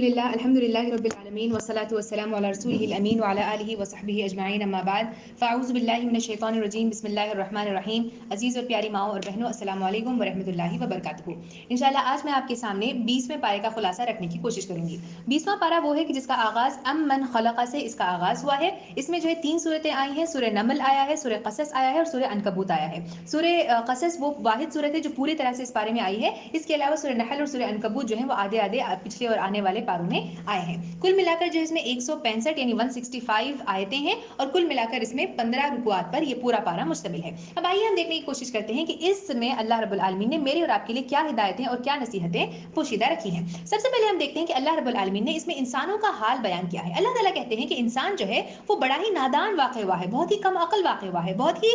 अल्हम्दुलिल्लाहि रब्बिल आलमीन वस्सलातु वस्सलामु अला रसूलिहिल अमीन व अला आलिहि व सहबिहि अजमाइन अम्मा बाद फ़अऊज़ु बिल्लाहि मिनश शैतानिर रजीम बिस्मिल्लाहिर रहमानिर रहीम। अजीज़ और प्यारी माओ और बहनों, अस्सलामु अलैकुम व रहमतुल्लाहि व बरकातुहू। इंशाअल्लाह आज मैं आपके सामने 20वें पारे का खुलासा रखने की कोशिश करूंगी। 20वां पारा वो है कि जिसका आगाज़ अम्मन खलक़ से इसका आगाज़ हुआ है। इसमें जो है 3 सूरतें आई हैं, सूरह नमल आया है, सूरह क़सस आया है और सूरह अनकबूत आया है। सूरह क़सस वो वाहिद सूरत है जो पूरी तरह से इस पारे में आई है। इसके अलावा सूरह नहल और सूरह अनकबूत जो है वो आधे आधे पिछले और आने वाले पारों में आए हैं। कुल मिलाकर जो इसमें 165 यानी 165 आयतें हैं और कुल मिलाकर इसमें 15 रुकुआत पर ये पूरा पारा मुश्तमिल है। अब आइए हम देखने की कोशिश करते हैं कि इसमें अल्लाह रब्बुल आलमीन ने मेरे और आपके लिए क्या हिदायतें और क्या नसीहतें पोशीदा रखी हैं। सबसे पहले हम देखते हैं कि अल्लाह रब्बुल आलमीन ने इसमें इंसानों का हाल बयान किया है। अल्लाह ताला कहते हैं कि इंसान जो है वो बड़ा ही नादान वाक़ हुआ है, बहुत ही कम अक्ल वाक़ हुआ है, बहुत ही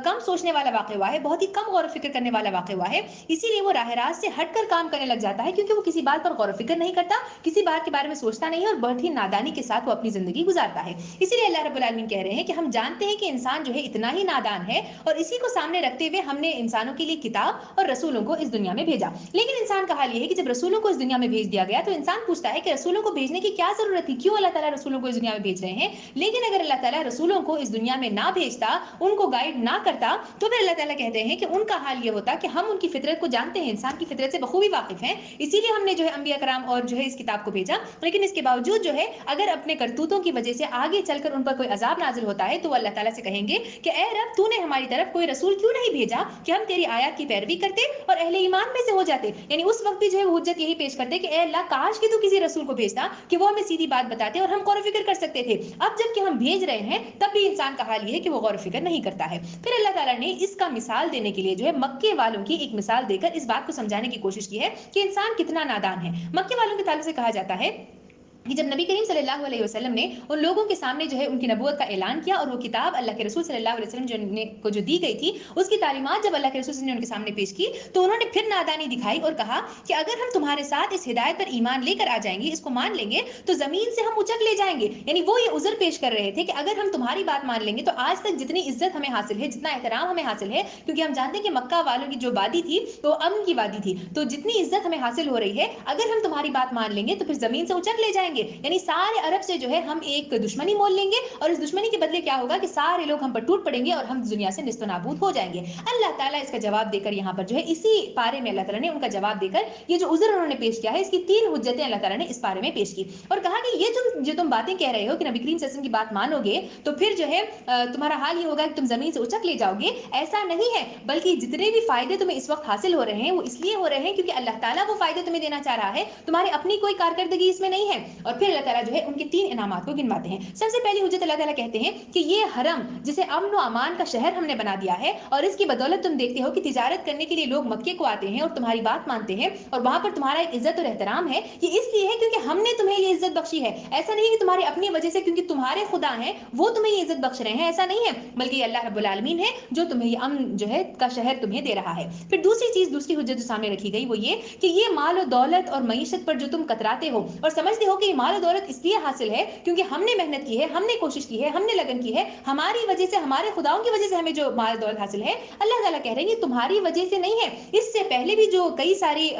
कम सोचने वाला वाक़ हुआ है, बहुत ही कम गौर फिक्र करने वाला वाक़ हुआ है। इसीलिए वो राह रास्त से हटकर काम करने लग जाता है, क्योंकि वो किसी बात पर गौर फिक्र नहीं करता, किसी बात के बारे में सोचता नहीं है और बहुत ही नादानी के साथ वो अपनी जिंदगी गुजारता है। इसीलिए अल्लाह रब्बुल आलमीन कह रहे हैं कि हम जानते हैं कि इंसान जो है इतना ही नादान है और इसी को सामने रखते हुए हमने इंसानों के लिए किताब और रसूलों को इस दुनिया में भेजा। लेकिन इंसान का हाल ये है कि जब रसूलों को इस दुनिया में भेज दिया गया तो इंसान पूछता है कि रसूलों को भेजने की क्या जरूरत थी, क्यों अल्लाह ताला रसूलों को इस दुनिया में भेज रहे हैं। लेकिन अगर अल्लाह ताला रसूलों को इस दुनिया में ना भेजता, उनको गाइड ना करता, तो फिर अल्लाह ताला कहते हैं कि उनका हाल ये होता कि हम उनकी फितरत को जानते हैं, इंसान की फितरत से बखूबी वाकिफ हैं, इसीलिए हमने जो है अंबिया कराम और जो है इस किताब को भेजा। लेकिन इसके बावजूद जो है अगर अपने करतूतों की वजह से आगे चलकर उन पर कोई अजाब नाजिल होता है तो वो अल्लाह ताला से कहेंगे कि ऐ रब, तूने हमारी तरफ कोई रसूल क्यों नहीं भेजा कि हम तेरी आयत की पैरवी करते और अहले ईमान में से हो जाते। यानी उस वक्त भी जो है वो हुज्जत यही पेश करते कि ऐ अल्लाह, काश कि तू किसी रसूल को भेजता कि वो हमें सीधी बात बताते और हम गौर फिक्र कर सकते थे। अब जबकि हम भेज रहे हैं तब भी इंसान का हाल ये है कि वो गौर फिक्र नहीं करता है। फिर अल्लाह ताला ने इसका मिसाल देने के लिए जो है मक्के वालों की एक मिसाल देकर इस बात को समझाने की कोशिश की है कि इंसान कितना नादान है। मक्के वालों के ताल्लुक से कहा जाता है कि जब नबी करीम सल्लल्लाहु अलैहि वसल्लम ने उन लोगों के सामने जो है उनकी नबूवत का ऐलान किया और वो किताब अल्लाह के रसूल सल्लल्लाहु अलैहि वसल्लम को जो दी गई थी उसकी तालीमात जब अल्लाह के रसूल ने उनके सामने पेश की तो उन्होंने फिर नादानी दिखाई और कहा कि अगर हम तुम्हारे साथ इस हिदायत पर ईमान लेकर आ जाएंगे, इसको मान लेंगे, तो जमीन से हम उचक ले जाएंगे। यानी वो ये उज़र पेश कर रहे थे कि अगर हम तुम्हारी बात मान लेंगे तो आज तक जितनी इज्जत हमें हासिल है, जितना एहतराम हमें हासिल है, क्योंकि हम जानते हैं कि मक्का वालों की जो वादी थी तो अमन की वादी थी, तो जितनी इज्जत हमें हासिल हो रही है, अगर हम तुम्हारी बात मान लेंगे तो फिर जमीन से उचक ले जाएंगे। यानी सारे अरब से जो है हम एक दुश्मनी मोल लेंगे और इस दुश्मनी के बदले क्या होगा कि सारे लोग हम पर टूट पड़ेंगे और हम दुनिया से निस्तो नाबूद हो जाएंगे। अल्लाह ताला इसका जवाब देकर यहाँ पर जो है इसी पारे में अल्लाह ताला ने उनका जवाब देकर ये जो उज़्र उन्होंने पेश किया है इसकी 3 हुज्जतें अल्लाह ताला ने इस पारे में पेश की और कहा कि ये जो तुम बातें कह रहे हो कि नबी करीम सल्लल्लाहु अलैहि वसल्लम की बात मानोगे तो फिर जो है तुम्हारा हाल ये होगा कि तुम जमीन से उचक ले जाओगे, ऐसा नहीं है, बल्कि जितने भी फायदे तुम्हें इस वक्त हासिल हो रहे हैं वो इसलिए हो रहे हैं क्योंकि अल्लाह ताला वो फायदे तुम्हें देना चाह रहा है, तुम्हारी अपनी कोई कारकर्दगी इसमें नहीं है। और फिर अल्लाह ताला जो है उनके 3 इनामात को गिनवाते हैं। सबसे पहली हुज्जत अल्लाह ताला कहते हैं कि ये हरम जिसे अमन व अमान का शहर हमने बना दिया है और इसकी बदौलत तुम देखते हो कि तिजारत करने के लिए लोग मक्के को आते हैं और तुम्हारी बात मानते हैं और वहां पर तुम्हारा एक इज्जत और एहतराम है, ये इसलिए है क्योंकि हमने तुम्हें ये इज्जत बख्शी है। ऐसा नहीं कि तुम्हारी अपनी वजह से क्योंकि तुम्हारे खुदा हैं वो तुम्हें ये इज्जत बख्श रहे हैं, ऐसा नहीं है, बल्कि अल्लाह रब्बुल आलमीन है जो तुम्हें ये अमन जो है का शहर तुम्हें दे रहा है। फिर दूसरी चीज, दूसरी हुज्जत जो सामने रखी गई वो ये कि ये माल और दौलत और मईशत पर जो तुम कतराते हो और समझते हो कि ये माल और दौलत इसलिए हासिल है क्योंकि हमने मेहनत की है, हमने कोशिश की है, हमने लगन की है, हमारी वजह से, हमारे खुदाओं की वजह से हमें जो माल दौलत हासिल है, अल्लाह ताला कह रहे हैं तुम्हारी वजह से नहीं है। इससे पहले भी जो कई सारी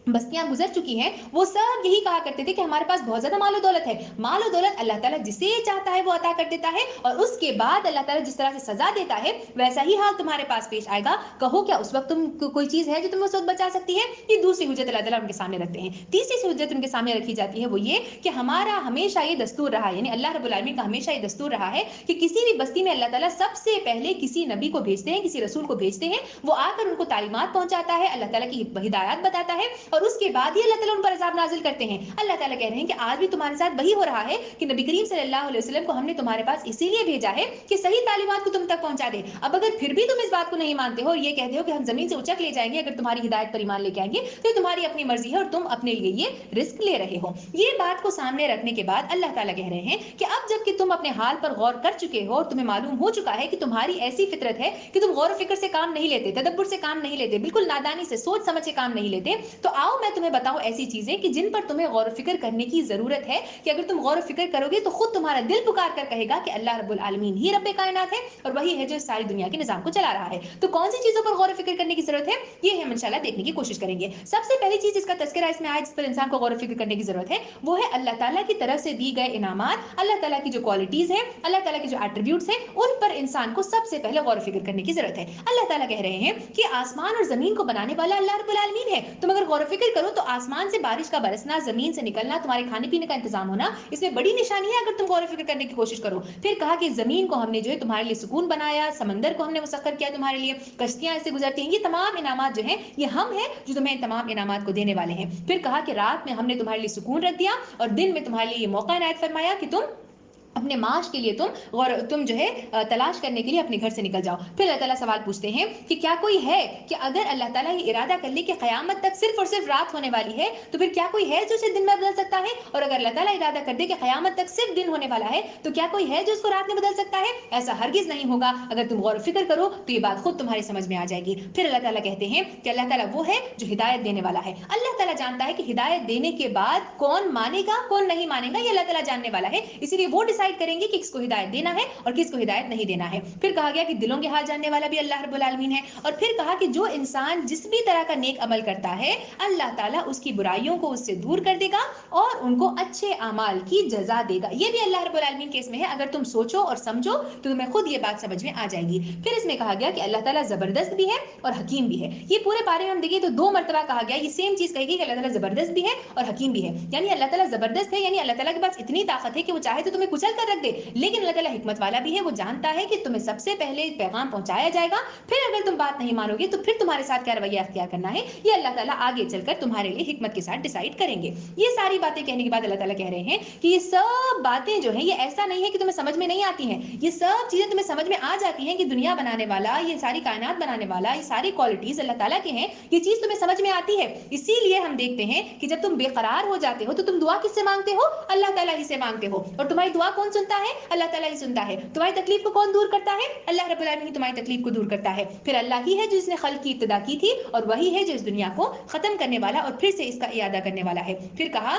बस्तियां गुजर चुकी हैं वो सब यही कहा करते थे कि हमारे पास बहुत ज्यादा माल और दौलत है। माल और दौलत अल्लाह ताला जिसे चाहता है वो अता कर देता है और उसके बाद अल्लाह ताला जिस तरह से सजा देता है वैसा ही हाल तुम्हारे पास पेश आएगा। कहो क्या उस वक्त तुम कोई चीज है जो तुम्हें उस वक्त बचा सकती है? ये दूसरी हुज्जत अल्लाह ताला उनके सामने रखते हैं। तीसरी हुज्जत उनके सामने रखी जाती है वो ये कि हमारा हमेशा ये दस्तूर रहा है, यानी अल्लाह रब्बुल आलमीन का हमेशा ये दस्तूर रहा है कि किसी भी बस्ती में अल्लाह ताला सबसे पहले किसी नबी को भेजते हैं, किसी रसूल को भेजते हैं, वो आकर उनको तालीमात पहुंचाता है, अल्लाह ताला की हिदायत बताता है और उसके बाद ही अल्लाह ताला उन पर अजाब नाजिल करते हैं। अल्लाह ताला कह रहे हैं कि आज भी तुम्हारे साथ वही हो रहा है कि नबी करीम सल्लल्लाहु अलैहि वसल्लम को हमने तुम्हारे पास इसीलिए भेजा है कि सही तालीमात को तुम तक पहुंचा दे। अब अगर फिर भी तुम इस बात को नहीं मानते हो और ये कहते हो कि हम जमीन से उचक ले जाएंगे अगर तुम्हारी हिदायत पर ईमान लेके आएंगे, तो तुम्हारी अपनी मर्जी है और तुम अपने लिए ये रिस्क ले रहे हो। ये बात को सामने रखने के बाद अल्लाह ताला कह रहे हैं कि अब जबकि तुम अपने हाल पर गौर कर चुके हो और तुम्हें मालूम हो चुका है कि तुम्हारी ऐसी फितरत है कि तुम गौर फिक्र से काम नहीं लेते, तदब्बुर से काम नहीं लेते, बिल्कुल नादानी से सोच समझ के काम नहीं लेते, तो आओ मैं तुम्हें बताऊं ऐसी चीजें कि जिन पर तुम्हें गौर फिक्र करने की जरूरत है, कि अगर तुम गौर फिक्र करोगे तो खुद तुम्हारा दिल पुकार कर कहेगा कि अल्लाह रब्बुल आलमीन ही रब्बे कायनात है और वही है जो सारी दुनिया के निजाम को चला रहा है। तो कौन सी चीजों पर गौर फिक्र करने की जरूरत है, ये हम इंशाल्लाह देखने की कोशिश करेंगे। सबसे पहली चीज इसका तस्करा इसमें आया जिस पर इंसान को गौर फिक्र करने की जरूरत है, वो है अल्लाह ताला की तरफ से दी गए इनामात, अल्लाह ताला की जो क्वालिटीज है, अल्लाह ताला के जो एट्रीब्यूट्स है, उन पर इंसान को सबसे पहले गौर फिक्र करने की जरूरत है। अल्लाह ताला कह रहे हैं कि आसमान और जमीन को बनाने वाला अल्लाह रब्बुल आलमीन है। तुम अगर गौर फिक्र करो तो आसमान से बारिश का बरसना, जमीन से निकलना, तुम्हारे खाने पीने का इंतजाम होना, इसमें बड़ी निशानी है अगर तुम गौर फिक्र करने की कोशिश करो। फिर कहा कि जमीन को हमने जो है तुम्हारे लिए सुकून बनाया, समंदर को हमने मुसख्खर किया तुम्हारे लिए, कश्तियां इससे गुजरती हैं, ये तमाम इनामात जो हैं ये हम हैं जो तुम्हें इन तमाम इनामात को देने वाले हैं। फिर कहा कि रात में हमने तुम्हारे लिए सुकून रख दिया और दिन में तुम्हारे लिए ये मौका इनायत फरमाया कि तुम अपने माश के लिए तुम जो है तलाश करने के लिए अपने घर से निकल जाओ। फिर अल्लाह ताला सवाल पूछते हैं कि क्या कोई है कि अगर अल्लाह ताला ये इरादा कर ले कि क़यामत तक सिर्फ और सिर्फ रात होने वाली है तो फिर क्या कोई है जो उसे दिन में बदल सकता है, और अगर अल्लाह ताला इरादा कर दे कि क़यामत तक सिर्फ दिन होने वाला है तो क्या कोई है जो उसको रात में बदल सकता है? ऐसा हरगिज नहीं होगा। अगर तुम गौर फिक्र करो तो ये बात खुद तुम्हारी समझ में आ जाएगी। फिर अल्लाह ताला कहते हैं कि अल्लाह ताला वो है जो हिदायत देने वाला है। अल्लाह ताला जानता है कि हिदायत देने के बाद कौन मानेगा कौन नहीं मानेगा, ये अल्लाह ताला जानने वाला है, इसीलिए वो डिसाइड करेंगे कि किसको हिदायत देना है और किसको हिदायत नहीं देना है। फिर कहा गया कि दिलों के हाल जानने वाला भी अल्लाह रब्बुल आलमीन है। और फिर कहा कि जो इंसान जिस भी तरह का नेक अमल करता है अल्लाह ताला उसकी बुराइयों को उससे दूर कर देगा और उनको अच्छे अमाल की जजा देगा। ये भी अल्लाह रब्बुल आलमीन के इसमें है। अगर तुम सोचो और समझो तो तुम्हें खुद ये बात समझ में आ जाएगी। फिर इसमें कहा गया कि अल्लाह ताला जबरदस्त भी है और हकीम भी है। ये पूरे बारे में हम देखिए तो 2 मरतबा कहा गया, ये सेम चीज कहेगी कि अल्लाह ताला जबरदस्त भी है और हकीम भी है। यानी अल्लाह ताला जबरदस्त है, यानी अल्लाह ताला के पास इतनी ताकत है कि वो चाहे तो तुम्हें कुचल कर रख दे, लेकिन अल्लाह ताला हिकमत वाला भी है। वो जानता है कि तुम्हें सबसे पहले पैगाम पहुंचाया जाएगा, फिर अगर तुम बात नहीं मानोगे तो फिर तुम्हारे साथ क्या रवैया अख्तियार करना है ये अल्लाह ताला आगे चलकर तुम्हारे लिए हिकमत के साथ डिसाइड करेंगे। ये सारी बातें कहने के बाद अल्लाह ताला कह रहे हैं कि ये सब बातें जो हैं ये ऐसा नहीं है कि तुम्हें समझ में नहीं आती हैं, ये सब चीजें तुम्हें समझ में आ जाती हैं कि दुनिया बनाने वाला, ये सारी कायनात बनाने वाला, ये सारी क्वालिटीज अल्लाह ताला के हैं, ये चीज तुम्हें समझ में आती है। इसीलिए हम देखते हैं कि जब तुम बेकरार हो जाते हो तो तुम दुआ किससे मांगते हो? अल्लाह ताला ही से मांगते हो। और तुम्हारी दुआ कौन सुनता है? अल्लाह ताला ही सुनता है। तुम्हारी तकलीफ को कौन दूर करता है? अल्लाह रब्बुल आलमीन तुम्हारी तकलीफ को दूर करता है। फिर अल्लाह ही है जिसने खल्क की इब्तिदा की थी और वही है जो इस दुनिया को खत्म करने वाला और फिर से इसका इयादा करने वाला है। फिर कहा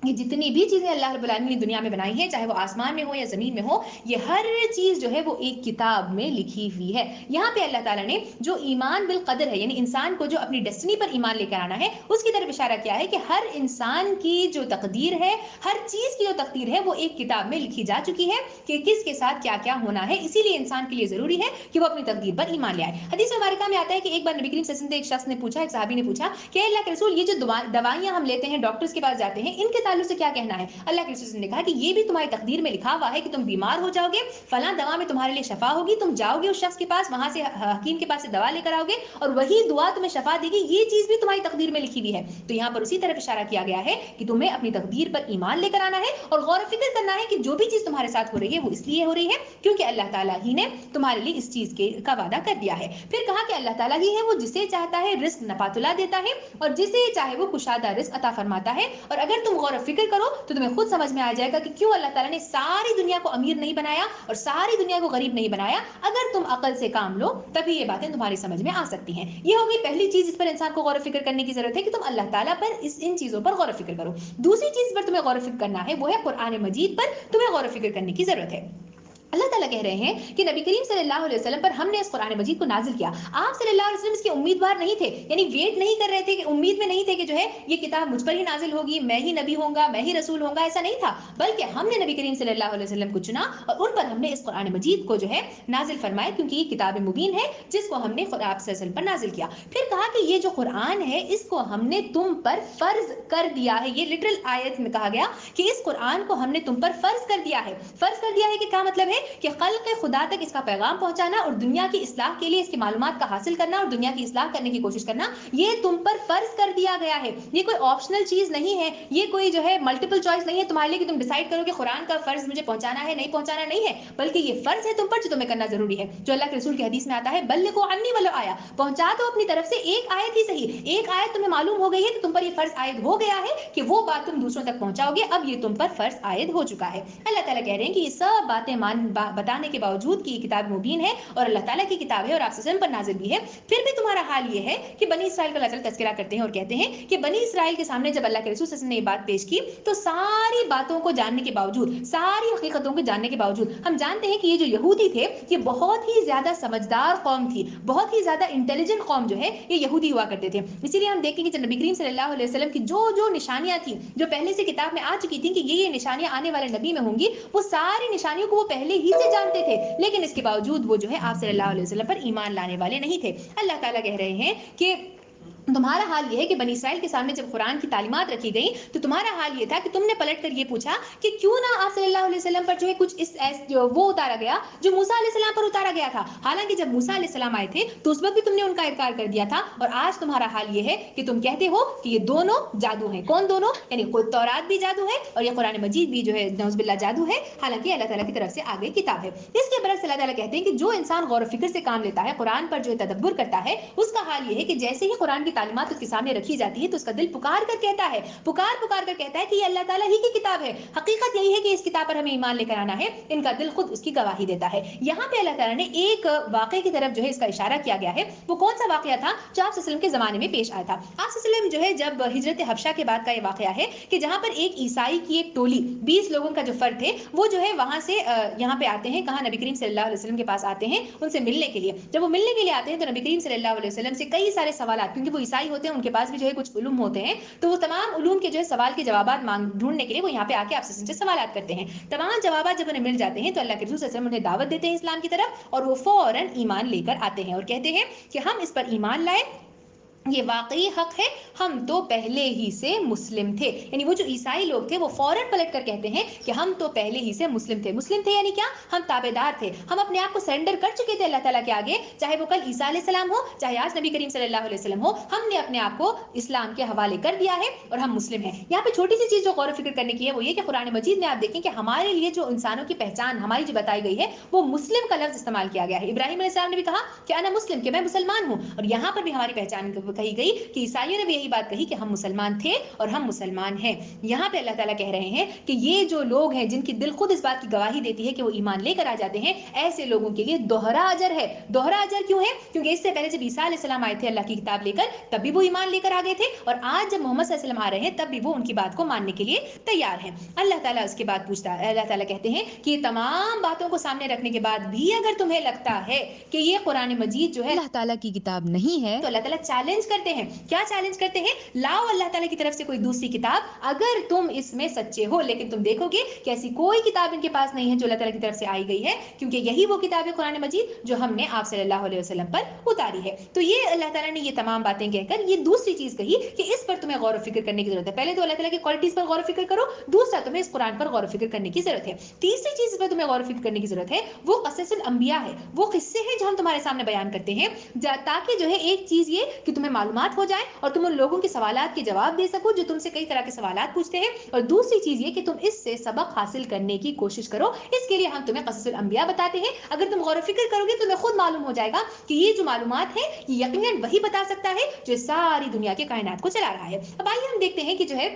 ये जितनी भी चीजें अल्लाह रब्बुल आलमीन ने दुनिया में बनाई हैं, चाहे वो आसमान में हो या जमीन में हो, ये हर चीज जो है वो एक किताब में लिखी हुई है। यहाँ पे अल्लाह ताला ने जो ईमान बिल कदर है, यानी इंसान को जो अपनी डेस्टिनी पर ईमान लेकर आना है, उसकी तरफ इशारा किया है कि हर इंसान की जो तकदीर है, हर चीज की जो तकदीर है वो एक किताब में लिखी जा चुकी है कि किसके साथ क्या क्या होना है। इसीलिए इंसान के लिए जरूरी है कि वो अपनी तकदीर पर ईमान ले आए। हदीस मुबारका में आता है कि एक बार नबी करीम सल्लल्लाहु अलैहि वसल्लम से एक शख्स ने पूछा, एक सहाबी ने पूछा कि अल्लाह के रसूल, ये जो दवाइयां हम लेते हैं, डॉक्टर्स के पास जाते हैं, इनके ताल्लुक से क्या कहना है? अल्लाह के रसूल ने कहा कि ये भी तुम्हारी तकदीर में लिखा हुआ है कि तुम बीमार हो जाओगे, फलां दवा में तुम्हारे लिए शफा होगी, तुम जाओगे उस शख्स के पास, वहां से हकीम के पास से दवा लेकर आओगे और वही दुआ तुम्हें शफा देगी। ये चीज भी तुम्हारी तकदीर में लिखी हुई है। तो यहाँ पर उसी तरफ इशारा किया गया है कि तुम्हें अपनी तकदीर पर ईमान लेकर आना है और गौर फिक्र करना है कि जो भी चीज तुम्हारे साथ हो रही है वो इसलिए हो रही है क्योंकि अल्लाह ताला ही ने तुम्हारे लिए इस चीज का वादा कर दिया है। फिर कहा कि अल्लाह ताला ही है वो जिसे चाहता है रिस्क नफातुला देता है और जिसे चाहे वो कुशादा रिस्क अता फरमाता है। और अगर तुम गौर फिक्र करो तो तुम्हें खुद समझ में आ जाएगा कि क्यों अल्लाह ताला ने सारी दुनिया को अमीर नहीं बनाया और सारी दुनिया को गरीब नहीं बनाया। अगर तुम अकल से काम लो तभी ये बातें तुम्हारी समझ में आ सकती हैं। ये होगी पहली चीज, इस पर इंसान को गौर फिक्र करने की जरूरत है कि तुम अल्लाह ताला पर इन चीजों पर गौर फिक्र करो। दूसरी चीज पर तुम्हें गौर फिक्र करना है वो है कुरान मजीद पर तुम्हें गौर फिक्र करने की जरूरत है। अल्लाह ताला कह रहे हैं कि नबी करीम सल्लल्लाहु अलैहि वसल्लम पर हमने इस कुरान मजीद को नाजिल किया। आप सल्लल्लाहु अलैहि वसल्लम इसके उम्मीदवार नहीं थे, यानी वेट नहीं कर रहे थे, कि उम्मीद में नहीं थे कि जो है ये किताब मुझ पर ही नाजिल होगी, मैं ही नबी होऊंगा, मैं ही रसूल होऊंगा, ऐसा नहीं था। बल्कि हमने नबी करीम सल्लल्लाहु अलैहि वसल्लम को चुना और उन पर हमने इस कुरान मजीद को जो है नाजिल फरमाया, क्योंकि ये किताब मुबीन है जिसको हमने आप सल्लल्लाहु अलैहि वसल्लम पर नाजिल किया। फिर कहा कि ये जो कुरान है इसको हमने तुम पर फर्ज कर दिया है। ये लिटरल आयत में कहा गया कि इस कुरान को हमने तुम पर फर्ज कर दिया है। फर्ज कर दिया है कि क्या मतलब है कि खल्क़ खुदा तक इसका पैगाम पहुंचाना और दुनिया की इस्लाह के लिए इसकी मालूमात का हासिल करना और दुनिया की इस्लाह करने की कोशिश करना, ये तुम पर फर्ज कर दिया गया है। ये कोई ऑप्शनल चीज नहीं है, ये कोई जो है मल्टीपल चॉइस नहीं है तुम्हारे लिए कि तुम डिसाइड करो कि कुरान का फर्ज मुझे पहुंचाना है नहीं पहुंचाना नहीं है, बल्कि ये फर्ज है तुम पर जो तुम्हें करना जरूरी है। जो अल्लाह के रसूल की हदीस में आता है, बल्लिगु अन्नी वलो आया, पहुंचा दो अपनी तरफ से एक आयत ही सही। एक आयत तुम्हें मालूम हो गई है तो तुम पर ये फर्ज आयद हो गया है कि वो बात तुम दूसरों तक पहुंचाओगे, अब ये तुम पर फर्ज आयद हो चुका है। अल्लाह ताला कह रहे हैं कि ये सब बातें بتانے کے باوجود کہ یہ کتاب مبین ہے اور اللہ تعالیٰ کی کتاب ہے اور آپ وسلم پر نازل بھی ہے، پھر بھی تمہارا حال یہ ہے کہ بنی اسرائیل کا اللہ تعالیٰ تذکرہ کرتے ہیں اور کہتے ہیں کہ بنی اسرائیل کے سامنے جب اللہ کے رسول صلی اللہ علیہ وسلم نے یہ بات پیش کی تو ساری باتوں کو جاننے کے باوجود، ساری حقیقتوں کو جاننے کے باوجود، ہم جانتے ہیں کہ یہ جو یہودی تھے یہ بہت ہی زیادہ سمجھدار قوم تھی، بہت ہی زیادہ انٹیلیجنٹ قوم جو ہے یہ یہودی ہوا کرتے تھے. اسی لیے ہم دیکھیں کہ نبی کریم صلی اللہ علیہ وسلم کی جو نشانیاں تھیں، جو پہلے سے کتاب میں آ چکی تھیں کہ یہ نشانیاں آنے والے نبی میں ہوں گی، وہ ساری نشانیوں کو وہ پہلے ہی سے جانتے تھے، لیکن اس کے باوجود وہ جو ہے آپ صلی اللہ علیہ وسلم پر ایمان لانے والے نہیں تھے. اللہ تعالیٰ کہہ رہے ہیں کہ تمہارا حال یہ ہے کہ بنی اسرائیل کے سامنے جب قرآن کی تعلیمات رکھی گئیں تو تمہارا حال یہ تھا کہ تم نے پلٹ کر یہ پوچھا کہ کیوں نہ آپ صلی اللہ علیہ وسلم پر جو ہے کچھ وہ اتارا گیا جو موسیٰ علیہ السلام پر اتارا گیا تھا. حالانکہ جب موسیٰ علیہ السلام آئے تھے تو اس وقت بھی تم نے ان کا انکار کر دیا تھا، اور آج تمہارا حال یہ ہے کہ تم کہتے ہو کہ یہ دونوں جادو ہیں. کون دونوں؟ یعنی خود تورات بھی جادو ہے اور یہ قرآن مجید بھی جو ہے نعوذ باللہ جادو ہے، حالانکہ اللہ تعالیٰ کی طرف سے آگے کتاب ہے. اس کے برعکس اللہ تعالیٰ کہتے ہیں کہ جو انسان غور و فکر سے کام لیتا ہے، قرآن پر جو تدبر کرتا ہے، اس کا حال یہ ہے کہ جیسے ہی قرآن کی تعلیمات اس کے سامنے رکھی جاتی ہے تو اس کا دل پکار کر کہتا ہے، پکار کر کہتا ہے کہ یہ اللہ تعالیٰ ہی کی کتاب ہے، حقیقت یہی ہے کہ اس کتاب پر ہمیں ایمان لے کر آنا ہے. ان کا دل خود اس کی گواہی دیتا ہے. یہاں پہ اللہ تعالیٰ نے ایک واقعے کی طرف جو ہے اس کا اشارہ کیا گیا ہے. وہ کون سا واقعہ تھا جو آپ صلی اللہ علیہ وسلم کے زمانے میں پیش آیا تھا؟ آپ صلی اللہ علیہ وسلم جو ہے جب ہجرت حبشہ کے بعد کا یہ واقعہ ہے کہ جہاں پر ایک عیسائی کی ایک ٹولی 20 لوگوں کا جو فرد تھے وہ جو ہے وہاں سے یہاں پہ آتے ہیں، کہاں؟ نبی کریم صلی اللہ علیہ وسلم کے پاس آتے ہیں ان سے ملنے کے لیے. جب وہ ملنے کے لیے آتے ہیں تو نبی کریم صلی اللہ علیہ وسلم سے کئی سارے سوالات، کیونکہ وہ عیسائی ہوتے ہیں ان کے پاس بھی جو ہے کچھ علوم ہوتے ہیں، تو وہ تمام علوم کے جو ہے سوال کے جوابات ڈھونڈنے کے لیے وہ یہاں پہ آ کے آپ سے سوالات کرتے ہیں. تمام جوابات جب انہیں مل جاتے ہیں تو اللہ کے رسول صلی اللہ علیہ وسلم انہیں دعوت دیتے ہیں اسلام کی طرف، اور وہ فوراً ایمان لے کر آتے ہیں اور کہتے ہیں کہ ہم اس پر ایمان لائے، یہ واقعی حق ہے، ہم تو پہلے ہی سے مسلم تھے. یعنی وہ جو عیسائی لوگ تھے وہ فوراً پلٹ کر کہتے ہیں کہ ہم تو پہلے ہی سے مسلم تھے. مسلم تھے یعنی کیا؟ ہم تابعدار تھے، ہم اپنے آپ کو سرنڈر کر چکے تھے اللہ تعالیٰ کے آگے، چاہے وہ کل عیسیٰ علیہ السلام ہو، چاہے آج نبی کریم صلی اللہ علیہ وسلم ہو، ہم نے اپنے آپ کو اسلام کے حوالے کر دیا ہے اور ہم مسلم ہیں. یہاں پہ چھوٹی سی چیز جو غور و فکر کرنے کی ہے وہ یہ کہ قرآن مجید میں آپ دیکھیں کہ ہمارے لیے جو انسانوں کی پہچان ہماری جو بتائی گئی ہے وہ مسلم کا لفظ استعمال کیا گیا ہے. ابراہیم علیہ السلام نے بھی کہا کہ انا مسلم، کہ میں مسلمان ہوں، اور یہاں پر بھی ہماری پہچان کہی گئی کہ عیسائیوں نے بھی یہی بات کہی کہ ہم مسلمان تھے اور ہم مسلمان ہیں. یہاں پہ اللہ تعالیٰ کہہ رہے ہیں کہ یہ جو لوگ ہیں جن کی دل خود اس بات کی گواہی دیتی ہے کہ وہ ایمان لے کر آ جاتے ہیں، ایسے لوگوں کے لیے دوہرا اجر ہے. دوہرا اجر کیوں ہے؟ کیونکہ اس سے پہلے جب عیسیٰ علیہ السلام آئے تھے اللہ کی کتاب لے کر تب بھی وہ ایمان لے کر آ گئے تھے، اور آج جب محمد صلی اللہ علیہ وسلم آ رہے ہیں تب بھی وہ ان کی بات کو ماننے کے لیے تیار ہیں. اللہ تعالیٰ اس کے بعد پوچھتا ہے، اللہ تعالیٰ کہتے ہیں کہ یہ تمام باتوں کو سامنے رکھنے کے بعد بھی اگر تمہیں لگتا ہے کہ یہ قرآن مجید جو ہے اللہ تعالیٰ کی کتاب نہیں ہے تو اللہ تعالیٰ چیلنج کرتے ہیں. کیا چیلنج کرتے ہیں؟ لاؤ اللہ تعالیٰ کی طرف سے کوئی دوسری کتاب اگر تم اس میں سچے ہو. لیکن تم دیکھو گے کہ ایسی کوئی کتاب ان کے پاس نہیں ہے جو اللہ تعالیٰ کی طرف سے آئی گئی ہے، کیونکہ یہی وہ کتاب ہے قرآن مجید جو ہم نے آپ صلی اللہ علیہ وسلم پر اتاری ہے. تو یہ اللہ تعالیٰ نے یہ تمام باتیں کہہ کر یہ دوسری چیز کہی کہ اس پر تمہیں غور و فکر کرنے کی ضرورت ہے. پہلے تو اللہ تعالیٰ کی کوالٹیز پر غور و فکر کرو، دوسرا تمہیں اس قرآن پر غور و فکر کرنے کی ضرورت ہے. تیسری چیز پر تمہیں غور و فکر کرنے کی ضرورت ہے وہ قصص الانبیاء ہے، وہ قصے ہیں جو ہم تمہارے سامنے بیان کرتے ہیں تاکہ جو ہے ایک چیز یہ کہ تمہیں معلومات ہو جائے اور تم ان لوگوں کے سوالات کے جواب دے سکو جو تم سے کئی طرح کے سوالات پوچھتے ہیں، اور دوسری چیز یہ کہ تم اس سے سبق حاصل کرنے کی کوشش کرو. اس کے لیے ہم تمہیں قصص الانبیاء بتاتے ہیں. اگر تم غور و فکر کرو گے تو تمہیں خود معلوم ہو جائے گا کہ یہ جو معلومات ہے یہ یقیناً وہی بتا سکتا ہے جو ساری دنیا کے کائنات کو چلا رہا ہے. اب آئیے ہم دیکھتے ہیں کہ جو ہے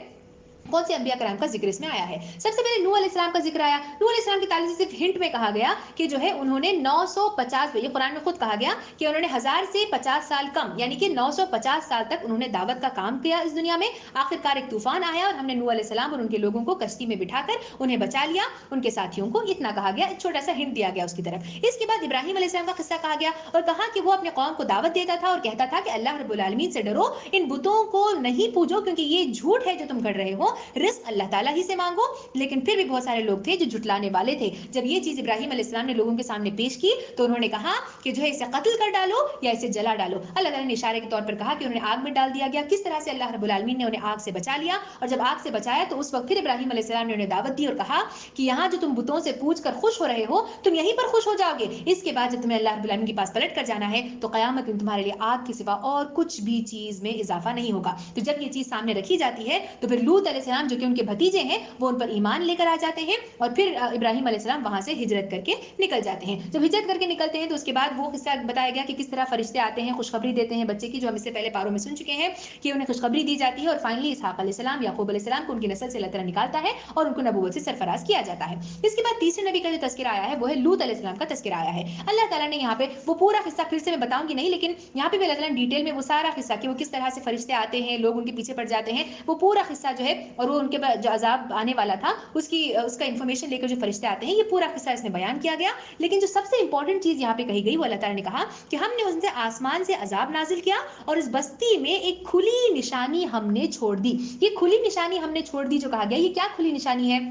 کون سے انبیاء کرام کا ذکر اس میں آیا ہے. سب سے پہلے نوح علیہ السلام کا ذکر آیا. نوح علیہ السلام کی تعلیم سے صرف ہنٹ میں کہا گیا کہ جو ہے انہوں نے 950، یہ قرآن میں خود کہا گیا کہ انہوں نے 1000 سے 50 سال کم یعنی کہ 950 سال تک انہوں نے دعوت کا کام کیا اس دنیا میں. آخرکار ایک طوفان آیا اور ہم نے نوح علیہ السلام اور ان کے لوگوں کو کشتی میں بٹھا کر انہیں بچا لیا، ان کے ساتھیوں کو. اتنا کہا گیا، ایک چھوٹا سا ہنٹ دیا گیا اس کی طرف. اس کے بعد ابراہیم علیہ السلام کا قصہ کہا گیا اور کہا کہ وہ اپنے قوم کو دعوت دیتا تھا اور کہتا تھا کہ اللہ رب العالمین سے ڈرو، ان بتوں کو نہیں پوجو کیونکہ یہ جھوٹ ہے جو تم کر رہے ہو، رزق اللہ تعالیٰ ہی سے مانگو. لیکن پھر بھی بہت سارے لوگ تھے جو جھٹلانے والے تھے. جب یہ چیز ابراہیم علیہ السلام نے لوگوں کے سامنے پیش کی تو انہوں نے کہا کہ جو ہے اسے قتل کر ڈالو یا اسے جلا ڈالو. اللہ تعالیٰ نے اشارے کے طور پر کہا کہ انہیں آگ میں ڈال دیا گیا. کس طرح سے اللہ رب العالمین نے انہیں آگ سے بچا لیا، اور جب آگ سے بچایا تو اس وقت پھر ابراہیم علیہ السلام نے انہیں دعوت دی اور کہا کہ یہاں جو تم بتوں سے پوچھ کر خوش ہو رہے ہو تم یہیں پر خوش ہو جاؤ گے. اس کے بعد جب تمہیں اللہ رب العالمین کے پاس پلٹ کر جانا ہے تو قیامت میں تمہارے لیے آگ کے سوا اور کچھ بھی چیز میں اضافہ نہیں ہوگا. تو جب یہ چیز سامنے رکھی جاتی ہے تو پھر لوط علیہ अलैहिस्सलाम जो कि उनके भतीजे हैं वो उन पर ईमान लेकर आ जाते हैं और फिर इब्राहिम अलैहिस्सलाम वहां से हिजरत करके निकल जाते हैं। जब हिजरत करके निकलते हैं तो उसके बाद वो किस्सा बताया गया कि किस तरह फरिश्ते आते हैं, खुशखबरी देते हैं बच्चे की, जो हम इससे पहले पारों में सुन चुके हैं कि उन्हें खुशखबरी दी जाती है और फाइनली इसहाक अलैहिस्सलाम, याकूब अलैहिस्सलाम को उनकी नस्ल से अल्लाह ताला निकालता है और उनको नबूवत से सरफराज किया जाता है। इसके बाद तीसरे नबी का जो तज़किरा आया है वो है लूत अलैहिस्सलाम का तज़किरा आया है। अल्लाह ताला ने यहाँ पे वो पूरा किस्सा फिर से मैं बताऊंगी नहीं, लेकिन यहाँ पे भी अल्लाह ताला ने डिटेल में वो सारा किस्सा कि वो किस तरह से फरिश्ते आते हैं, लोग उनके पीछे पड़ जाते हैं, वो पूरा किस्सा जो है और वो उनके जो अजाब आने वाला था उसका इंफॉर्मेशन लेकर जो फरिश्ते आते हैं, ये पूरा किस्सा इसमें बयान किया गया। लेकिन जो सबसे इंपॉर्टेंट चीज यहाँ पे कही गई वो अल्लाह ताला ने कहा कि हमने उनसे आसमान से अजाब नाजिल किया और इस बस्ती में एक खुली निशानी हमने छोड़ दी। ये खुली निशानी हमने छोड़ दी जो कहा गया, ये क्या खुली निशानी है?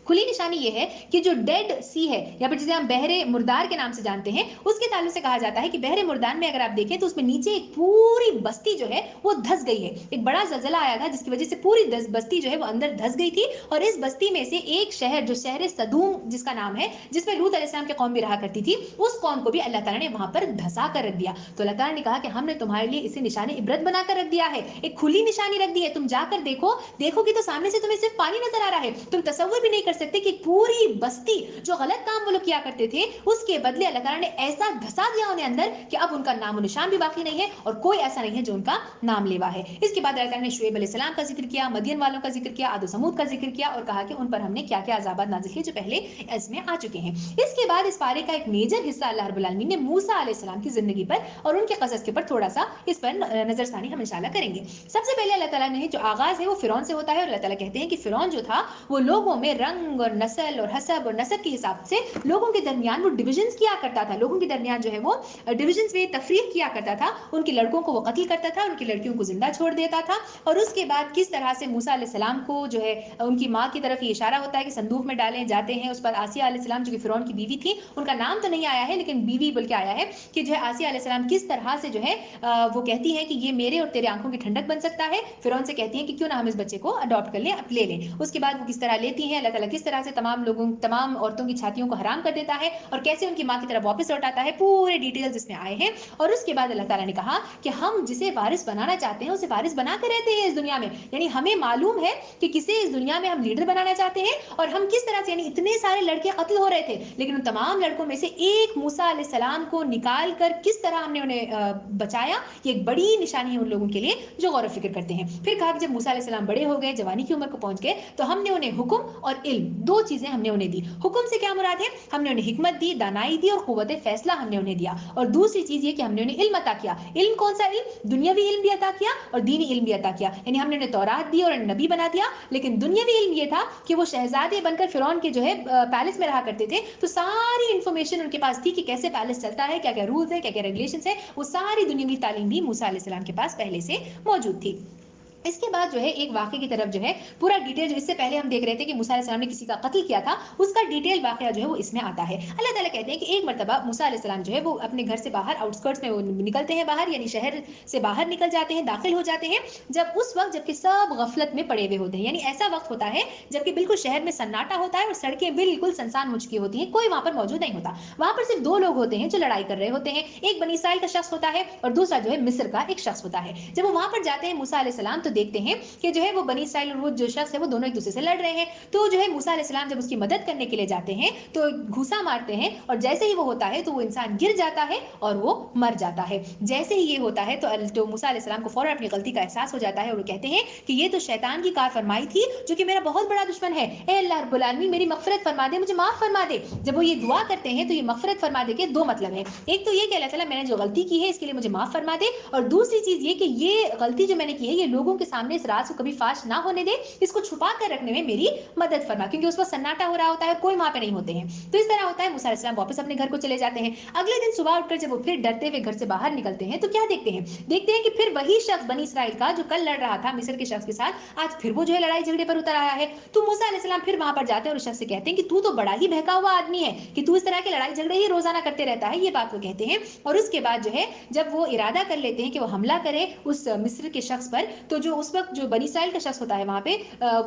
खुली निशानी ये है कि जो डेड सी है या फिर जिसे हम बहरे मुर्दार के नाम से जानते हैं, उसके ताल्लुक से कहा जाता है कि बहरे मुर्दार में अगर आप देखें तो उसमें नीचे एक पूरी बस्ती जो है वो धस गई है। एक बड़ा ज़लज़ला आया था जिसकी वजह से पूरी बस्ती जो है वो अंदर धस गई थी और इस बस्ती में से एक शहर जो शहर सदूम जिसका नाम है, जिसमें लूत अलैहिस्सलाम की कौम भी रहा करती थी, उस कौम को भी अल्लाह ताला ने वहां पर धसा कर रख दिया। तो अल्लाह ताला ने कहा कि हमने तुम्हारे लिए इसे निशानी इबरत बनाकर रख दिया है, एक खुली निशानी रख दी है, तुम जाकर देखोगे तो सामने से तुम्हें सिर्फ पानी नजर आ रहा है, तुम तसव्वुर भी नहीं कर सकते कि पूरी बस्ती जो गलत काम वो लोग किया करते थे उसके बदले अल्लाह ताला ने ऐसा धसा दिया उन्हें अंदर कि अब उनका नामो निशान भी बाकी नहीं है और कोई ऐसा नहीं है जो उनका नाम लेवा है। इसके बाद अल्लाह ताला ने शुएब अलैहिस्सलाम का जिक्र किया, मदियन वालों का जिक्र किया, आद समूद का जिक्र किया और कहा कि उन पर हमने क्या क्या अज़ाबात नाज़िल किए जो पहले इसमें आ चुके हैं। इसके बाद इस पारे का एक मेजर हिस्सा अल्लाह रब्बुल आलमीन ने मूसा अलैहिस्सलाम की जिंदगी पर और उनके क़सस के ऊपर थोड़ा सा इस पर नजरसानी हम इंशाअल्लाह करेंगे। सबसे पहले अल्लाह ताला ने जो आगाज है वो फिरौन से होता है और अल्लाह ताला कहते हैं कि फिरौन जो था वो लोगों में रंग और नस्ल और हसब और नसब के हिसाब से लोगों के दरमियान वो डिविजन्स किया करता था, लोगों के दरमियान जो है वो डिविजन्स में तफरीक किया करता था, उनके लड़कों को वो कत्ल करता था, उनकी लड़कियों को जिंदा छोड़ देता था। और उसके बाद किस तरह से मूसा अलैहिस्सलाम को जो है उनकी माँ की तरफ ये इशारा होता है कि संदूक में डाले जाते हैं, उस पर आसिया अलैहिस्सलाम जो कि फिरौन की बीवी थी, उनका नाम तो नहीं आया है लेकिन बीवी बल्कि आया है कि जो है आसिया अलैहिस्सलाम किस तरह से जो है वो कहती है कि ये मेरे और तेरे आंखों की ठंडक बन सकता है। फिरौन से कहती है कि क्यों ना हम इस बच्चे को अडॉप्ट कर लें, अब ले लें। उसके बाद वो किस तरह लेती हैं, अल्लाह ताला किस तरह से तमाम औरतों की छातियों को हराम कर देता है और कैसे उनकी माँ की तरफ वापस लौटाता है, पूरे डिटेल्स इसमें आए हैं। और उसके बाद अल्लाह ताला ने कहा कि हम जिसे वारिस बनाना चाहते हैं उसे वारिस बनाते रहते हैं इस दुनिया में, यानी हमें मालूम है कि किसे इस दुनिया में हम लीडर बनाना चाहते हैं और हम किस तरह से, यानी इतने सारे लड़के कत्ल हो रहे थे लेकिन उन तमाम लड़कों में से एक मूसा अलैहिस्सलाम को निकाल कर किस तरह हमने उन्हें बचाया, ये एक बड़ी निशानी है उन लोगों के लिए जो गौर फिक्र करते हैं। फिर कहा कि जब मूसा अलैहिस्सलाम बड़े हो गए, जवानी की उम्र को पहुंच गए, तो हमने उन्हें हुक्म और इल्म, दो चीजें हमने उन्हें दी। हुक्म से क्या मुराद है? हमने उन्हें हिकमत दी, दानाई दी और कुव्वत फैसला हमने उन्हें दिया। और दूसरी चीज ये कि हमने उन्हें इल्म अता किया। इल्म कौन सा इल्म? दुनियावी इल्म भी अता किया और दीनी इल्म भी अता किया, यानी हमने उन्हें तौरात दी और नबी बना दिया। लेकिन दुनियावी इल्म ये था कि वो शहजादे बनकर फिरौन के जो है पैलेस में रहा करते थे, तो सारी इंफॉर्मेशन उनके पास थी कि कैसे पैलेस चलता है, क्या क्या रूल्स है, क्या क्या रेगुलेशंस है, वो सारी दुनियावी तालीम भी मूसा अलैहिस्सलाम के पास पहले से मौजूद थी। इसके बाद जो है एक वाक़े की तरफ जो है पूरा डिटेल, जो इससे पहले हम देख रहे थे कि मूसा अलैहिस्सलाम ने किसी का कत्ल किया था, उसका डिटेल वाक़या जो है वो इसमें आता है। अल्लाह ताला कहते हैं कि एक मर्तबा मूसा अलैहिस्सलाम जो है वो अपने घर से बाहर आउटस्कर्ट्स में वो निकलते हैं बाहर, यानी शहर से बाहर निकल जाते हैं, दाखिल हो जाते हैं, जब उस वक्त जबकि सब गफलत में पड़े हुए होते हैं, यानी ऐसा वक्त होता है जबकि बिल्कुल शहर में सन्नाटा होता है और सड़कें बिल्कुल सुनसान हो चुकी होती हैं, कोई वहां पर मौजूद नहीं होता। वहां पर सिर्फ दो लोग होते हैं जो लड़ाई कर रहे होते हैं, एक बनी इसराइल का शख्स होता है और दूसरा जो है मिस्र का एक शख्स होता है। जब वो वहां पर जाते हैं मूसा अलैहिस्सलाम तो देखते हैं कि जो है वो बनी इसराइल और वो जो शख्स है वो दोनों एक दूसरे से लड़ रहे हैं। तो जो है मूसा अलैहिस्सलाम जब उसकी मदद करने के लिए जाते हैं तो घूसा मारते हैं और जैसे ही वो होता है तो वो इंसान गिर जाता है और वो मर जाता है। जैसे ही ये होता है तो मूसा अलैहिस्सलाम को फौरन अपनी गलती का एहसास हो जाता है और वो कहते हैं कि ये तो शैतान की कार फरमाई थी जो कि मेरा बहुत बड़ा दुश्मन है, ए अल्लाह रब्बुल आलमीन मेरी मगफिरत फरमा दे, मुझे माफ फरमा दे। जब वो ये दुआ करते हैं तो ये मगफिरत फरमा दे के दो मतलब है, एक तो ये कि अल्लाह ताला मैंने जो गलती की है इसके लिए मुझे माफ फरमा दे, और दूसरी चीज ये कि ये गलती जो मैंने की है ये लोगों के सामने इस राज को कभी फाश ना होने दे, इसको छुपा कर रखने में मेरी मदद फरमा, क्योंकि उस वक्त सन्नाटा हो रहा होता है और कोई वहां पे नहीं होते हैं। तो इस तरह होता है, मूसा अलैहिस्सलाम वापस अपने घर को चले जाते हैं। अगले दिन सुबह उठकर जब वो फिर डरते हुए घर से बाहर निकलते हैं तो क्या देखते हैं? देखते हैं कि फिर वही शख्स बनी इसराइल का जो कल लड़ रहा था मिस्र के शख्स के साथ, आज फिर वो जो है लड़ाई झगड़े पर उतर आया है। तो मूसा अलैहिस्सलाम फिर वहां पर जाते हैं और उस शख्स से कहते हैं कि तू तो बड़ा ही बहका हुआ आदमी है कि तू इस तरह के लड़ाई झगड़े ही रोजाना करते रहता है, ये बात वो कहते हैं। और उसके बाद जो है जब वो इरादा कर लेते हैं कि वो हमला करे उस मिस्र के शख्स पर, तो جو उस वक्त जो बनी इसराइल का शख्स होता है वहाँ पे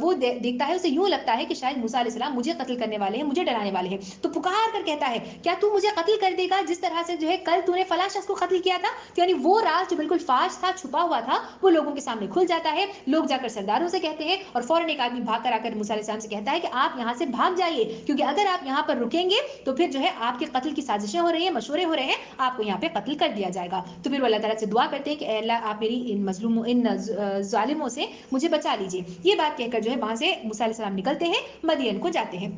वो देखता है, उसे यूं लगता है कि शायद मूसा अलैहिस्सलाम मुझे कत्ल करने वाले हैं, मुझे डराने वाले हैं, तो पुकार कर कहता है क्या तू मुझे कत्ल कर देगा जिस तरह से जो है कल तूने फला शख्स को कत्ल किया था। तो यानी वो राज जो बिल्कुल फाश था, छुपा हुआ था, वो लोगों के सामने खुल जाता है। लोग जाकर सरदारों से कहते हैं और फौरन एक आदमी भाग कर आकर मूसा अलैहिस्सलाम से कहता है कि आप यहाँ से भाग जाइए, क्योंकि अगर आप यहाँ पर रुकेंगे तो फिर जो है आपके कत्ल की साजिशें हो रही हैं, मशवरे हो रहे हैं, आपको यहाँ पे कत्ल कर दिया जाएगा। तो फिर वो अल्लाह ताला से दुआ करते हैं कि अल्लाह आप मेरी इन मजलूमों, इन जालिमों से मुझे बचा लीजिए। ये बात कहकर जो है वहां से मूसा अलैहिस्सलाम निकलते हैं, मदियन को जाते हैं।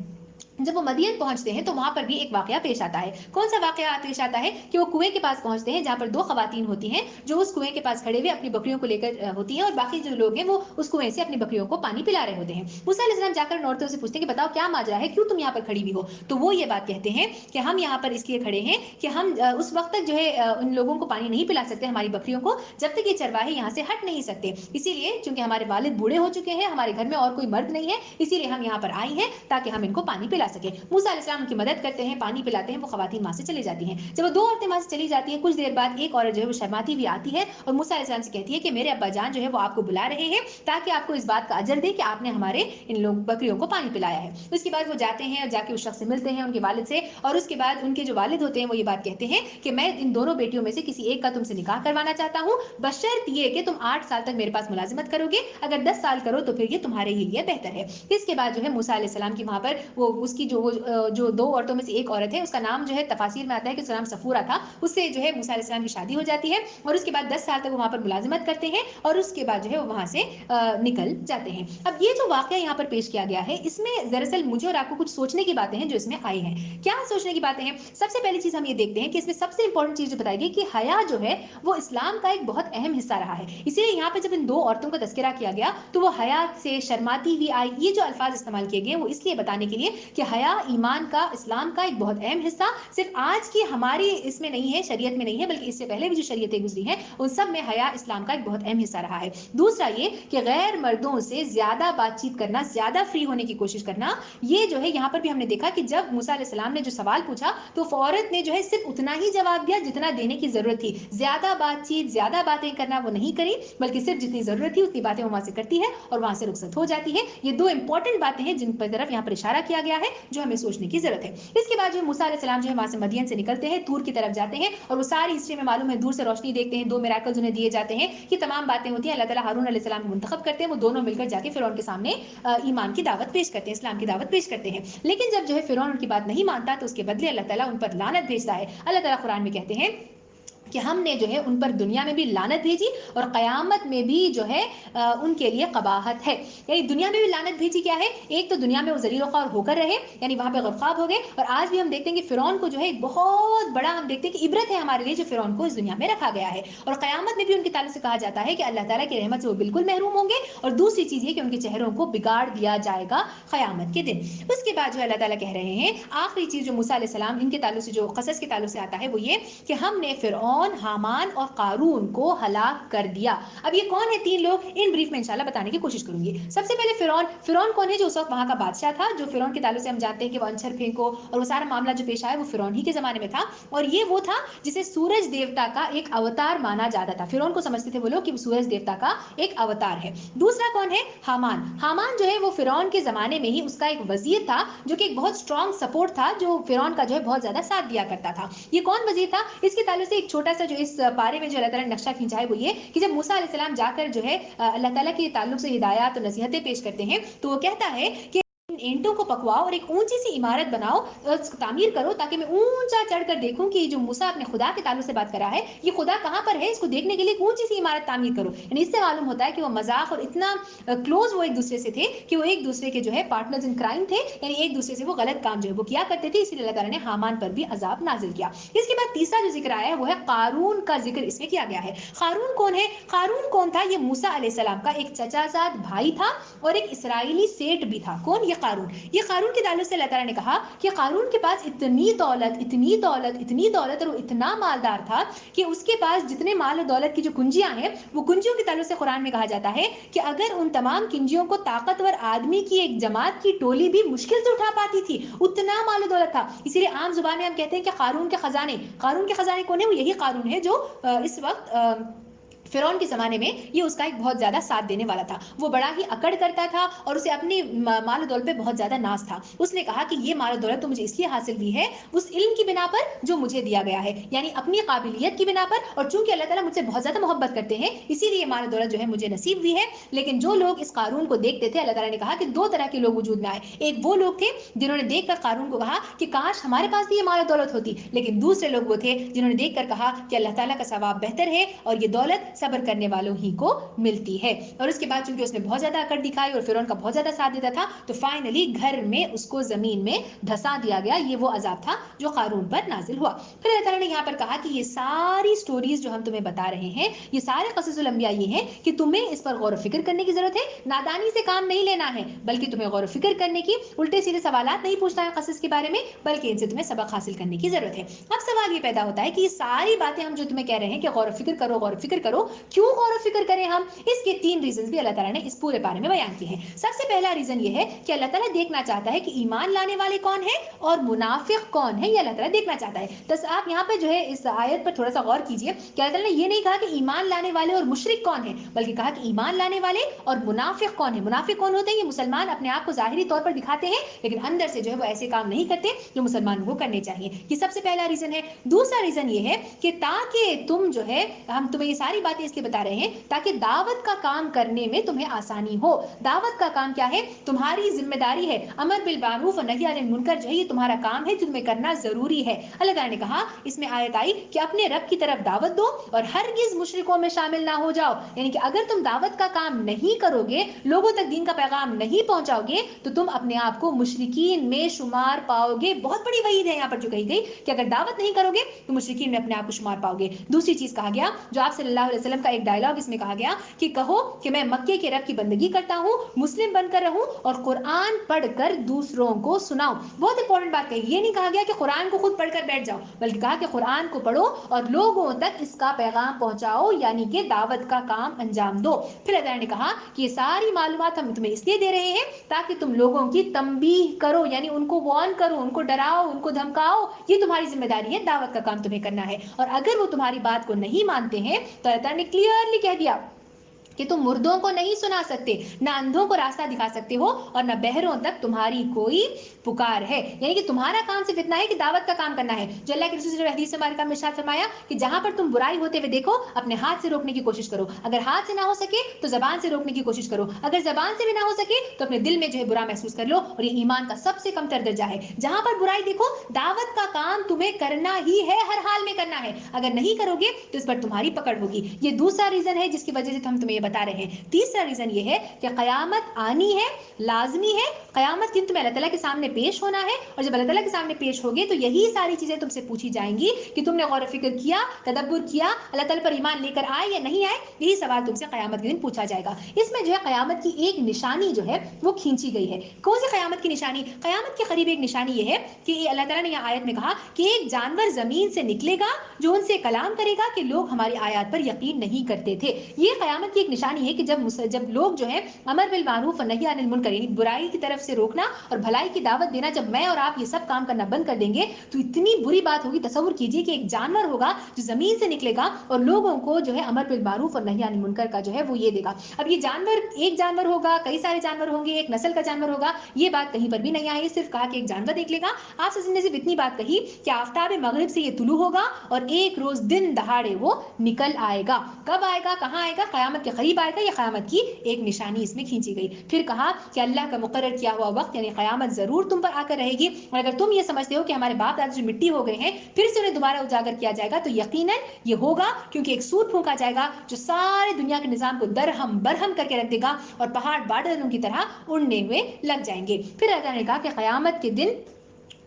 जब वो मदियन पहुंचते हैं तो वहां पर भी एक वाकया पेश आता है। कौन सा वाकया पेश आता है कि वो कुएं के पास पहुंचते हैं जहां पर दो खवातीन होती हैं जो उस कुएं के पास खड़े हुए अपनी बकरियों को लेकर होती हैं, और बाकी जो लोग हैं वो उस कुएं से अपनी बकरियों को पानी पिला रहे होते हैं। मूसा अलैहिस्सलाम जाकर औरतों से पूछते हैं कि बताओ क्या माजरा है, क्यों तुम यहाँ पर खड़ी हुई हो। तो वो ये बात कहते हैं कि हम यहाँ पर इसलिए खड़े हैं कि हम उस वक्त तक जो है उन लोगों को पानी नहीं पिला सकते, हमारी बकरियों को, जब तक ये चरवाहे यहाँ से हट नहीं सकते। इसीलिए चूंकि हमारे वालिद बूढ़े हो चुके हैं, हमारे घर में और कोई मर्द नहीं है, इसीलिए हम यहाँ पर आई हैं ताकि हम इनको पानी पिला सके। मूसा अलैहिस्सलाम उनकी मदद करते हैं, पानी पिलाते हैं, वो खवातीन वहां से चली जाती हैं। जब वो दो औरतें वहां से चली जाती हैं, कुछ देर बाद एक औरत जो है वो शर्माती हुई आती है और मूसा अलैहिस्सलाम से कहती है कि मेरे अब्बा जान जो है वो आपको बुला रहे हैं ताकि आपको इस बात का अजर दे कि आपने हमारे इन लोग बकरियों को पानी पिलाया है। उसके बाद वो जाते हैं और जाके उस शख्स से मिलते हैं, उनके वालिद से, और उसके बाद उनके जो वालिद होते हैं वो ये बात कहते हैं कि मैं इन दोनों बेटियों में से किसी एक का तुमसे निकाह करवाना चाहता हूँ, बशर्त ये कि तुम 8 साल तक मेरे पास मुलाजिमत करोगे, अगर 10 साल करो तो फिर ये तुम्हारे ही लिए बेहतर है। इसके बाद जो है मूसा अलैहिस्सलाम की वहां पर वो उसकी जो दो औरतों में से एक औरत है, उसका नाम जो है तफासिर में आता है कि उसका नाम सफूरा था, उससे जो है मूसा अलैहिस्सलाम की शादी हो जाती है और उसके बाद 10 साल तक वो वहां पर मुलाजिमत करते हैं और उसके बाद जो है वो वहां से निकल जाते हैं। अब ये जो वाकया यहाँ पर पेश किया गया है, इसमें दरअसल मुझे और आपको कुछ सोचने की बातें हैं जो इसमें आई हैं। क्या सोचने की बातें हैं? सबसे पहली चीज हम ये देखते हैं कि इसमें सबसे इंपॉर्टेंट चीज जो बताई गई कि हया जो है वो इस्लाम का एक बहुत अहम हिस्सा रहा है। इसीलिए यहाँ पे जब इन दो औरतों का तस्करा किया गया तो वो हया से शर्माती हुई आई, ये जो अल्फाज इस्तेमाल किए गए वो इसलिए बताने के लिए कि हया ईमान का, इस्लाम का एक बहुत अहम हिस्सा सिर्फ आज की हमारी इसमें नहीं है, शरीयत में नहीं है, बल्कि इससे पहले भी जो शरीयतें गुजरी हैं उन सब में हया इस्लाम का एक बहुत अहम हिस्सा रहा है। दूसरा ये कि गैर मर्दों से ज्यादा बातचीत करना, ज्यादा फ्री होने की कोशिश करना, ये जो है यहाँ पर भी हमने देखा कि जब मूसा अलैहिस्सलाम ने जो सवाल पूछा तो औरत ने जो है सिर्फ उतना ही जवाब दिया जितना देने की जरूरत थी, ज्यादा बातचीत, ज्यादा बातें करना वो नहीं करी, बल्कि सिर्फ जितनी जरूरत थी उतनी बातें वो वहां से करती है और वहां से रुखसत हो जाती है। ये दो इंपॉर्टेंट बातें हैं जिन पर तरफ यहाँ पर इशारा किया गया है जो हमें सोचने की जरूरत है। इसके बाद जो मूसा अलैहिस्सलाम जो है वहां से मदियन से निकलते हैं, तूर की तरफ जाते हैं और वो सारी हिस्ट्री में मालूम है, दूर से रोशनी देखते हैं, दो मिराकल्स उन्हें दिए जाते हैं, ये तमाम बातें होती हैं। अल्लाह ताला हारून अलैहिस्सलाम को मुंतखब करते हैं, वो दोनों मिलकर जाके फिरौन के सामने ईमान की दावत पेश करते हैं, इस्लाम की दावत पेश करते हैं। लेकिन जब जो है फिरौन उनकी बात नहीं मानता तो उसके बदले अल्लाह ताला उन पर लानत भेजता है। अल्लाह ताला कुरान में कहते हैं कि हमने जो है उन पर दुनिया में भी लानत भेजी और क़यामत में भी जो है उनके लिए कबाहत है। यानी दुनिया में भी लानत भेजी क्या है, एक तो दुनिया में वो ज़लील ख़्वार होकर रहे, यानी वहाँ पे ग़रक़ाब हो गए, और आज भी हम देखते हैं कि फ़िरौन को जो है एक बहुत बड़ा, हम देखते हैं कि इबरत है हमारे लिए जो फ़िरौन को इस दुनिया में रखा गया है, और क़यामत में भी उनके ताल्लुक से कहा जाता है कि अल्लाह ताला की रहमत से वो बिल्कुल महरूम होंगे। और दूसरी चीज़ ये कि उनके चेहरों को बिगाड़ दिया जाएगा क़यामत के दिन। उसके बाद जो अल्लाह ताला कह रहे हैं, आखिरी चीज़ जो मूसा अलैहिस्सलाम इनके ताल्लुक से, जो क़सस के ताल्लुक से आता है, वो ये कि हमने फ़िरौन, हामान और कारून को हलाक कर दिया। अब ये कौन है तीन लोग, इन ब्रीफ में इंशाल्लाह बताने की कोशिश करूंगी। सबसे पहले फिरौन। फिरौन कौन है? जो उस वक्त वहां का बादशाह था, जो फिरौन के ताल्लुक से हम जानते हैं कि वो अंछर फेंको और वो सारा मामला जो पेश आया वो फिरौन ही के जमाने में था, और ये वो था जिसे सूरज देवता का एक अवतार माना जाता था। फिरौन को समझते थे वो लोग कि सूरज देवता का एक अवतार है। दूसरा कौन है? हामान। हामान जो है वो फिरौन के जमाने में ही उसका एक वजीर था, जो कि एक बहुत स्ट्रॉन्ग सपोर्ट था, जो फिरौन का जो है बहुत ज्यादा साथ दिया करता था। ये कौन वजीर था? इसके ताल्लुक से एक छोटा सा जो इस पारे में जो अल्लाह ताला ने नक्शा खींचा है वो ये कि जब मूसा अलैहिस्सलाम जाकर जो है अल्लाह ताला के ताल्लुक से हिदायत और नसीहतें पेश करते हैं, तो वो कहता है कि ईंटों को पकवाओ और एक ऊंची सी इमारत बनाओ, तामीर करो, ताकि मैं ऊंचा चढ़कर देखूं कि जो मूसा अपने खुदा के ताल्लुक से बात कर रहा है ये खुदा कहां पर है, इसको देखने के लिए एक ऊंची सी इमारत तामीर करो। यानी इससे मालूम होता है कि वो मजाक और इतना क्लोज वो एक दूसरे से थे कि वो एक दूसरे के जो है पार्टनर्स इन क्राइम थे, यानी एक दूसरे से वो गलत काम जो है वो किया करते थे। इसीलिए अल्लाह ताला ने हामान पर भी अजाब नाजिल किया। इसके बाद तीसरा जो जिक्र आया है वो है कारून का जिक्र इसमें किया गया है। कारून कौन है? कारून कौन था? ये मूसा अलैहिस्सलाम का एक चचाजाद भाई था और एक इसराइली सेठ भी था। कौन? ये कारून। ये कारून के ताल्लुक से अल्लाह ताला ने कहा कि कारून के पास इतनी दौलत, इतनी दौलत, इतनी दौलत, और वो इतना मालदार था कि उसके पास जितने माल और दौलत की जो कुंजियां हैं, वो कुंजियों के ताल्लुक से कुरान में कहा जाता है कि अगर उन तमाम कुंजियों को ताकतवर आदमी की एक जमात की टोली भी मुश्किल से उठा पाती थी, उतना माल और दौलत था। इसीलिए आम जुबान में हम कहते हैं कि कारून के खजाने। कारून के खजाने कौन है? वो यही कारून है जो इस वक्त फिरौन के ज़माने में ये उसका एक बहुत ज़्यादा साथ देने वाला था। वो बड़ा ही अकड़ करता था और उसे अपनी माल दौलत पे बहुत ज़्यादा नाज़ था। उसने कहा कि ये माल दौलत तो मुझे इसलिए हासिल हुई है उस इल्म की बिना पर जो मुझे दिया गया है, यानी अपनी काबिलियत की बिना पर, और चूंकि अल्लाह ताला मुझसे बहुत ज़्यादा मोहब्बत करते हैं इसीलिए ये माल दौलत जो है मुझे नसीब हुई है। लेकिन जो लोग इस कारून को देखते थे, अल्लाह ताला ने कहा कि दो तरह के लोग वजूद में आए। एक वो लोग थे जिन्होंने देखकर कारून को कहा कि काश हमारे पास भी ये माल दौलत होती, लेकिन दूसरे लोग वो थे जिन्होंने देखकर कहा कि अल्लाह ताला का सवाब बेहतर है और ये दौलत सब्र करने वालों ही को मिलती है। और उसके बाद चूंकि उसने बहुत ज्यादा अकड़ दिखाई और फिरौन का बहुत ज्यादा साथ देता था, तो फाइनली घर में उसको जमीन में धंसा दिया गया। ये वो अजाब था जो कारून पर नाजिल हुआ। फिर अल्लाह ताला ने यहाँ पर कहा कि ये सारी स्टोरीज जो हम तुम्हें बता रहे हैं, ये सारे क़ससुल अंबिया ये हैं कि तुम्हें इस पर गौर फिक्र करने की जरूरत है। नादानी से काम नहीं लेना है, बल्कि तुम्हें गौर फिक्र करने की, उल्टे सीधे सवालात नहीं पूछना है क़सस के बारे में, बल्कि इनसे तुम्हें सबक हासिल करने की जरूरत है। अब सवाल ये पैदा होता है कि ये सारी बातें हम जो तुम्हें कह रहे हैं कि गौर फिक्र करो, गौर फिक्र करो, क्यों गौर फिक्र करें हम? इसके 3 रीजंस भी अल्लाह ताला ने इस पूरे बारे में बयान किए हैं। सबसे पहला रीजन ये है कि अल्लाह ताला देखना चाहता है कि ईमान लाने वाले कौन है और मुनाफिक कौन है, ये अल्लाह ताला देखना चाहता है। तो आप यहाँ पे जो है इस आयत पर थोड़ा सा गौर कीजिए कि अल्लाह ताला ने ये नहीं कहा कि ईमान लाने वाले और मुशरिक कौन है, बल्कि कहा कि ईमान लाने वाले और मुनाफिक कौन है। मुनाफिक कौन होते हैं? ये मुसलमान अपने आप को जाहिरी तौर पर दिखाते हैं लेकिन अंदर से जो है वो ऐसे काम नहीं करते जो मुसलमानों को करने चाहिए। ये सबसे पहला रीजन है। दूसरा रीजन ये है कि ताकि तुम जो है, हम तुम्हें ये सारी बातें इसलिए बता रहे हैं ताकि दावत का काम करने में तुम्हें आसानी हो। दावत का काम क्या है? तुम्हारी जिम्मेदारी है। अमर बिल मारूफ और नही अनिल मुनकर जो है ये तुम्हारा काम है, जो तुम्हें करना जरूरी है। अल्लाह ताला ने कहा, इसमें आयत आई कि अपने रब की तरफ दावत दो और हरगिज मुशरिकों में शामिल ना हो जाओ। यानी कि अगर तुम दावत का काम नहीं करोगे, लोगों तक दीन का पैगाम नहीं पहुंचाओगे, तो तुम अपने आप को मुशरिकीन में शुमार पाओगे। बहुत बड़ी वईद है यहाँ पर जो कही गई कि अगर दावत नहीं करोगे तो मुशरिकीन में अपने आप को शुमार पाओगे। दूसरी चीज कहा गया, जो आप सल्लल्लाहु अलैहि वसल्लम का एक डायलॉग इसमें कहा गया कि कहो कि मैं मक्के के रब की बंदगी करता हूँ, मुस्लिम बनकर रहूं और कुरान पढ़कर दूसरों को सुनाऊं। बहुत इंपॉर्टेंट बात कही। ये नहीं कहा गया कि कुरान को खुद पढ़कर बैठ जाओ, बल्कि कहा कि कुरान को पढ़ो और लोगों तक इसका पैगाम पहुंचाओ, यानी कि दावत का काम अंजाम दो। फिर अल्लाह ने कहा कि ये सारी मालूमात हम तुम्हें इसलिए दे रहे हैं ताकि तुम लोगों की तंबीह करो, यानी उनको वार्न करो, उनको डराओ, उनको धमकाओ। ये तुम्हारी जिम्मेदारी है, दावत का काम तुम्हें करना है। और अगर वो तुम्हारी बात को नहीं मानते हैं तो अल्लाह ने क्लियरली कह दिया कि तुम मुर्दों को नहीं सुना सकते, ना अंधों को रास्ता दिखा सकते हो और ना बहरों तक तुम्हारी कोई पुकार है। यानी कि तुम्हारा काम सिर्फ इतना है कि दावत का काम करना है। जो अल्लाह के रसूल ने हदीस मुबारक में इरशाद फरमाया कि जहां पर तुम बुराई होते हुए देखो, अपने हाथ से रोकने की कोशिश करो। अगर हाथ से ना हो सके तो जबान से रोकने की कोशिश करो। अगर जबान से भी ना हो सके तो अपने दिल में जो है बुरा महसूस कर लो। और ये ईमान का सबसे कमतर दर्जा है। जहां पर बुराई देखो, दावत का काम तुम्हें करना ही है, हर हाल में करना है। अगर नहीं करोगे तो इस पर तुम्हारी पकड़ होगी। ये दूसरा रीजन है जिसकी वजह से हम तुम्हें बता रहे हैं। तीसरा रीजन ये है कि कयामत आनी है, लाजमी है। कयामत के दिन तुम्हें अल्लाह ताला के सामने पेश होना है और जब अल्लाह ताला के सामने पेश होगे तो यही सारी चीजें तुमसे पूछी जाएंगी कि तुमने गौर फिक्र किया, तदब्बुर किया, अल्लाह ताला पर ईमान लेकर आए या नहीं आए। यही सवाल तुमसे कयामत के दिन पूछा जाएगा। इसमें जो है कयामत की एक निशानी जो है वो खींची गई है। कौन सी कयामत की निशानी? कयामत के करीब एक निशानी ये है कि अल्लाह ताला ने यह आयत में कहा कि एक जानवर जमीन से निकलेगा जो उनसे कलाम करेगा कि लोग हमारी आयत पर यकीन नहीं करते थे। ये कयामत की एक निशानी है कि जब लोग जो है अमर बिल मारूफ और नही अनिल मुनकर, यानी बुराई की तरफ से रोकना और भलाई की दावत देना, जब मैं और आप ये सब काम करना बंद कर देंगे तो इतनी बुरी बात होगी। तसव्वुर कीजिए कि एक जानवर होगा जो जमीन से निकलेगा और लोगों को जो है अमर बिल मारूफ और नही अनिल मुनकर का जो है वो ये देगा। अब ये जानवर एक जानवर होगा, कई सारे जानवर होंगे, एक नस्ल का जानवर होगा, ये बात कहीं पर भी नहीं आई। सिर्फ कहा कि एक जानवर निकलेगा। आप ने सिर्फ इतनी बात कही कि आफ्ताब मगरिब से ये तुलू होगा और एक रोज दिन दहाड़े वो निकल आएगा। कब आएगा, कहां आएगा? कयामत के करीब आएगा। ये कयामत की एक निशानी इसमें खींची गई। फिर कहा कि अल्लाह का मुकर्रर किया हुआ वक्त, यानी कयामत जरूर तुम पर आकर रहेगी। और अगर तुम ये समझते हो कि हमारे बाप दादा जो मिट्टी हो गए हैं फिर से उन्हें दोबारा उजागर किया जाएगा, तो यकीनन ये होगा, क्योंकि एक सूर फूंका जाएगा जो सारे दुनिया के निजाम को दरहम बरहम करके रख देगा और पहाड़ बादलों की तरह उड़ने हुए लग जाएंगे। फिर अल्लाह ने कहा कि कयामत के दिन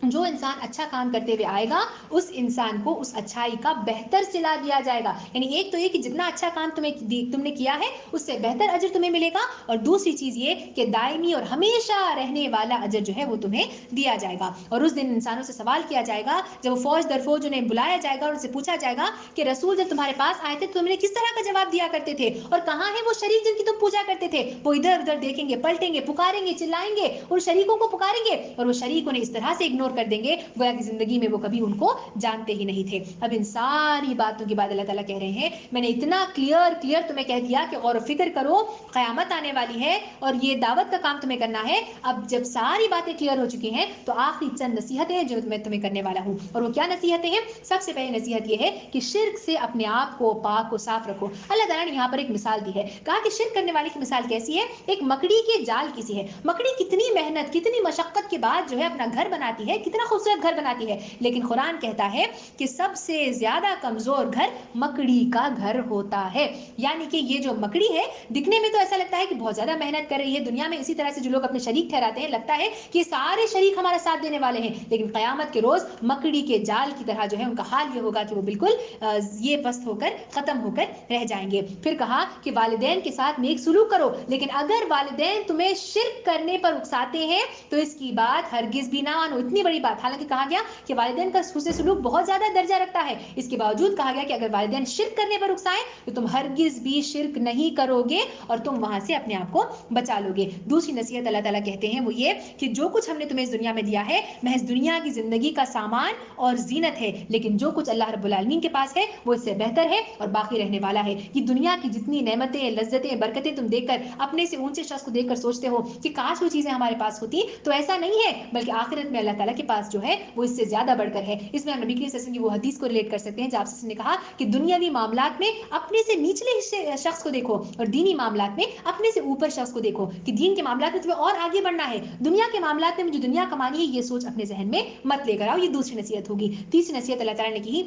जो इंसान अच्छा काम करते हुए आएगा उस इंसान को उस अच्छाई का बेहतर सिला दिया जाएगा। यानी एक तो ये कि जितना अच्छा काम तुमने किया है उससे बेहतर अजर तुम्हें मिलेगा, और दूसरी चीज ये कि दायमी और हमेशा रहने वाला अजर जो है वो तुम्हें दिया जाएगा। और उस दिन इंसानों से सवाल किया जाएगा, जब वो फौज दर फौज उन्हें बुलाया जाएगा और उनसे पूछा जाएगा कि रसूल जब तुम्हारे पास आए थे तो तुमने किस तरह का जवाब दिया करते थे, और कहाँ है वो शरीक जिनकी तुम पूजा करते थे? वो इधर उधर देखेंगे, पलटेंगे, पुकारेंगे, चिल्लाएंगे, उन शरीकों को पुकारेंगे और वो शरीक उन्हें इस तरह से इग्नोर اگنور کر دیں گے گویا کہ زندگی میں وہ کبھی ان کو جانتے ہی نہیں تھے. اب ان ساری باتوں کے بعد اللہ تعالیٰ کہہ رہے ہیں میں نے اتنا کلیئر تمہیں کہہ دیا کہ غور و فکر کرو, قیامت آنے والی ہے اور یہ دعوت کا کام تمہیں کرنا ہے. اب جب ساری باتیں کلیئر ہو چکی ہیں تو آخری چند نصیحتیں ہیں جو میں تمہیں کرنے والا ہوں. اور وہ کیا نصیحتیں ہیں؟ سب سے پہلی نصیحت یہ ہے کہ شرک سے اپنے آپ کو پاک و صاف رکھو. اللہ تعالیٰ نے یہاں پر ایک مثال دی ہے, کہا کہ شرک کرنے والے کی مثال کیسی ہے؟ ایک مکڑی کے جال کی سی ہے. مکڑی کتنی محنت کتنی مشقت کے بعد جو ہے اپنا گھر بناتی ہے, کتنا خوبصورت گھر بناتی ہے, لیکن قرآن کہتا ہے کہ سب سے زیادہ کمزور گھر مکڑی کا گھر ہوتا ہے. یعنی کہ یہ جو مکڑی ہے دکھنے میں تو ایسا لگتا ہے کہ بہت زیادہ محنت کر رہی ہے دنیا میں, اسی طرح سے جو لوگ اپنے شریک ٹھہراتے ہیں لگتا ہے کہ سارے شریک ہمارا ساتھ دینے والے ہیں, لیکن قیامت کے روز مکڑی کے جال کی طرح جو ہے ان کا حال یہ ہوگا کہ وہ بالکل یہ پست ہو کر ختم ہو کر رہ جائیں گے. پھر کہا کہ والدین کے ساتھ نیک سلوک کرو, لیکن اگر والدین تمہیں شرک کرنے پر اکساتے ہیں تو اس کی بات ہرگز بھی نہ مانو. اتنی بڑی بات, حالانکہ کہا گیا کہ والدین کا حسن سلوک بہت زیادہ درجہ رکھتا ہے, اس کے باوجود کہا گیا کہ اگر والدین شرک کرنے پر اکسائیں تو تم ہرگز بھی شرک نہیں کرو گے اور تم وہاں سے اپنے آپ کو بچا لو گے. دوسری نصیحت اللہ تعالیٰ کہتے ہیں وہ یہ کہ جو کچھ ہم نے تمہیں اس دنیا میں دیا ہے محض دنیا کی زندگی کا سامان اور زینت ہے, لیکن جو کچھ اللہ رب العالمین کے پاس ہے وہ اس سے بہتر ہے اور باقی رہنے والا ہے. یہ دنیا کی جتنی نعمتیں لذتیں برکتیں تم دیکھ کر اپنے سے اونچے شخص کو دیکھ کر سوچتے ہو کہ کاش وہ چیزیں ہمارے پاس ہوتی, تو ایسا نہیں ہے, بلکہ آخرت میں اللہ تعالیٰ کے پاس جو ہے وہ اس سے زیادہ بڑھ کر ہے. اس میں ہم نبی کریم صلی اللہ علیہ وسلم کی وہ حدیث کو ریلیٹ کر سکتے ہیں جب آپ نے کہا کہ دنیاوی معاملات میں اپنے سے نچلے شخص کو دیکھو اور دینی معاملات میں اپنے سے اوپر شخص کو دیکھو, کہ دین کے معاملات میں تمہیں اور آگے بڑھنا ہے, دنیا کے معاملات میں مجھے دنیا کمانی ہے یہ سوچ اپنے ذہن میں مت لے کر آؤ. یہ دوسری نصیحت ہوگی. تیسری نصیحت اللہ تعالیٰ نے کی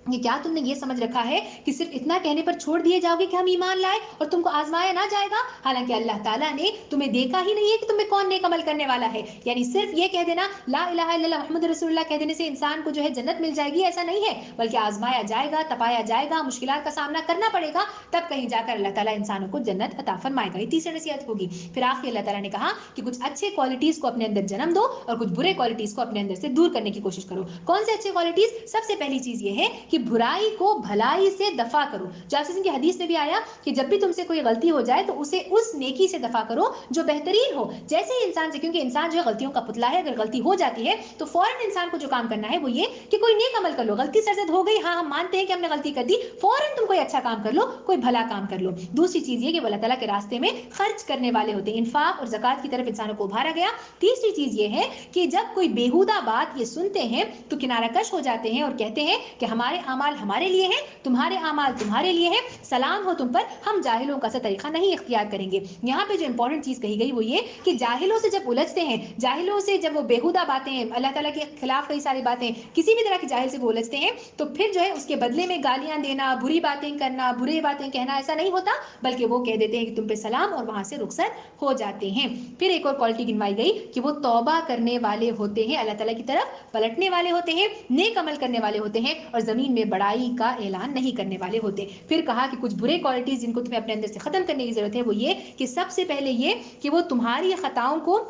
کہ کیا تم نے یہ سمجھ رکھا ہے کہ صرف اتنا کہنے پر چھوڑ دیے جاؤ گے کہ ہم ایمان لائے اور تم کو آزمایا نہ جائے گا؟ حالانکہ اللہ تعالیٰ نے تمہیں دیکھا ہی نہیں ہے کہ تم میں کون نیک عمل کرنے والا ہے. یعنی صرف یہ کہہ دینا لا الہ الا اللہ محمد رسول اللہ کہہ دینے سے انسان کو جو ہے جنت مل جائے گی, ایسا نہیں ہے, بلکہ آزمایا جائے گا, تپایا جائے گا, مشکلات کا سامنا کرنا پڑے گا, تب کہیں جا کر اللہ تعالیٰ انسانوں کو جنت عطا فرمائے گا. یہ تیسری نصیحت ہوگی. پھر آخر اللہ تعالیٰ نے کہا کہ کچھ اچھے کوالٹیز کو اپنے اندر جنم دو اور کچھ برے کوالٹیز کو اپنے اندر سے دور کرنے کی کوشش کرو. کون سے اچھے کوالٹیز؟ سب سے پہلی چیز یہ ہے کہ برائی کو بھلائی سے دفع کرو. جیسے کہ حدیث میں بھی آیا کہ جب بھی تم سے کوئی غلطی ہو جائے تو اسے اس نیکی سے دفع کرو جو بہترین ہو. جیسے ہی انسان سے, کیونکہ انسان جو ہے غلطیوں کا پتلا ہے, اگر غلطی ہو جاتی ہے تو فوراً انسان کو جو کام کرنا ہے وہ یہ کہ کوئی نیک عمل کر لو. غلطی سرزد ہو گئی, ہاں ہم مانتے ہیں کہ ہم نے غلطی کر دی, فوراً تم کوئی اچھا کام کر لو, کوئی بھلا کام کر لو. دوسری چیز یہ کہ وہ اللہ تعالیٰ کے راستے میں خرچ کرنے والے ہوتے ہیں, انفاق اور زکات کی طرف انسانوں کو ابھارا گیا. تیسری چیز یہ ہے کہ جب کوئی بیہودہ بات یہ سنتے ہیں تو کنارہ کش ہو جاتے ہیں اور کہتے ہیں کہ ہمارے اعمال ہمارے لیے ہیں, تمہارے اعمال تمہارے لیے ہیں, سلام ہو تم پر, ہم جاہلوں کا سا طریقہ نہیں اختیار کریں گے. یہاں پہ جو امپورٹنٹ چیز کہی گئی وہ یہ کہ جاہلوں سے جب الجھتے ہیں, جاہلوں سے جب وہ بیہودہ باتیں, اللہ تعالیٰ کے خلاف کئی ساری باتیں, کسی بھی طرح کے جاہل سے وہ الجھتے ہیں, تو پھر جو ہے اس کے بدلے میں گالیاں دینا, بری باتیں کرنا, برے باتیں کہنا ایسا نہیں ہوتا, بلکہ وہ کہہ دیتے ہیں کہ تم پہ سلام اور وہاں سے رخصت ہو جاتے ہیں. پھر ایک اور کوالٹی گنوائی گئی کہ وہ توبہ کرنے والے ہوتے ہیں, اللہ تعالیٰ کی طرف پلٹنے والے ہوتے ہیں, نیک عمل کرنے والے ہوتے ہیں اور زمین میں بڑائی کا اعلان نہیں کرنے والے ہوتے. پھر کہا کہ کچھ برے کوالٹیز جن کو تمہیں اپنے اندر سے ختم کرنے کی ضرورت ہے وہ یہ کہ سب سے پہلے یہ کہ وہ تمہاری خطاؤں کو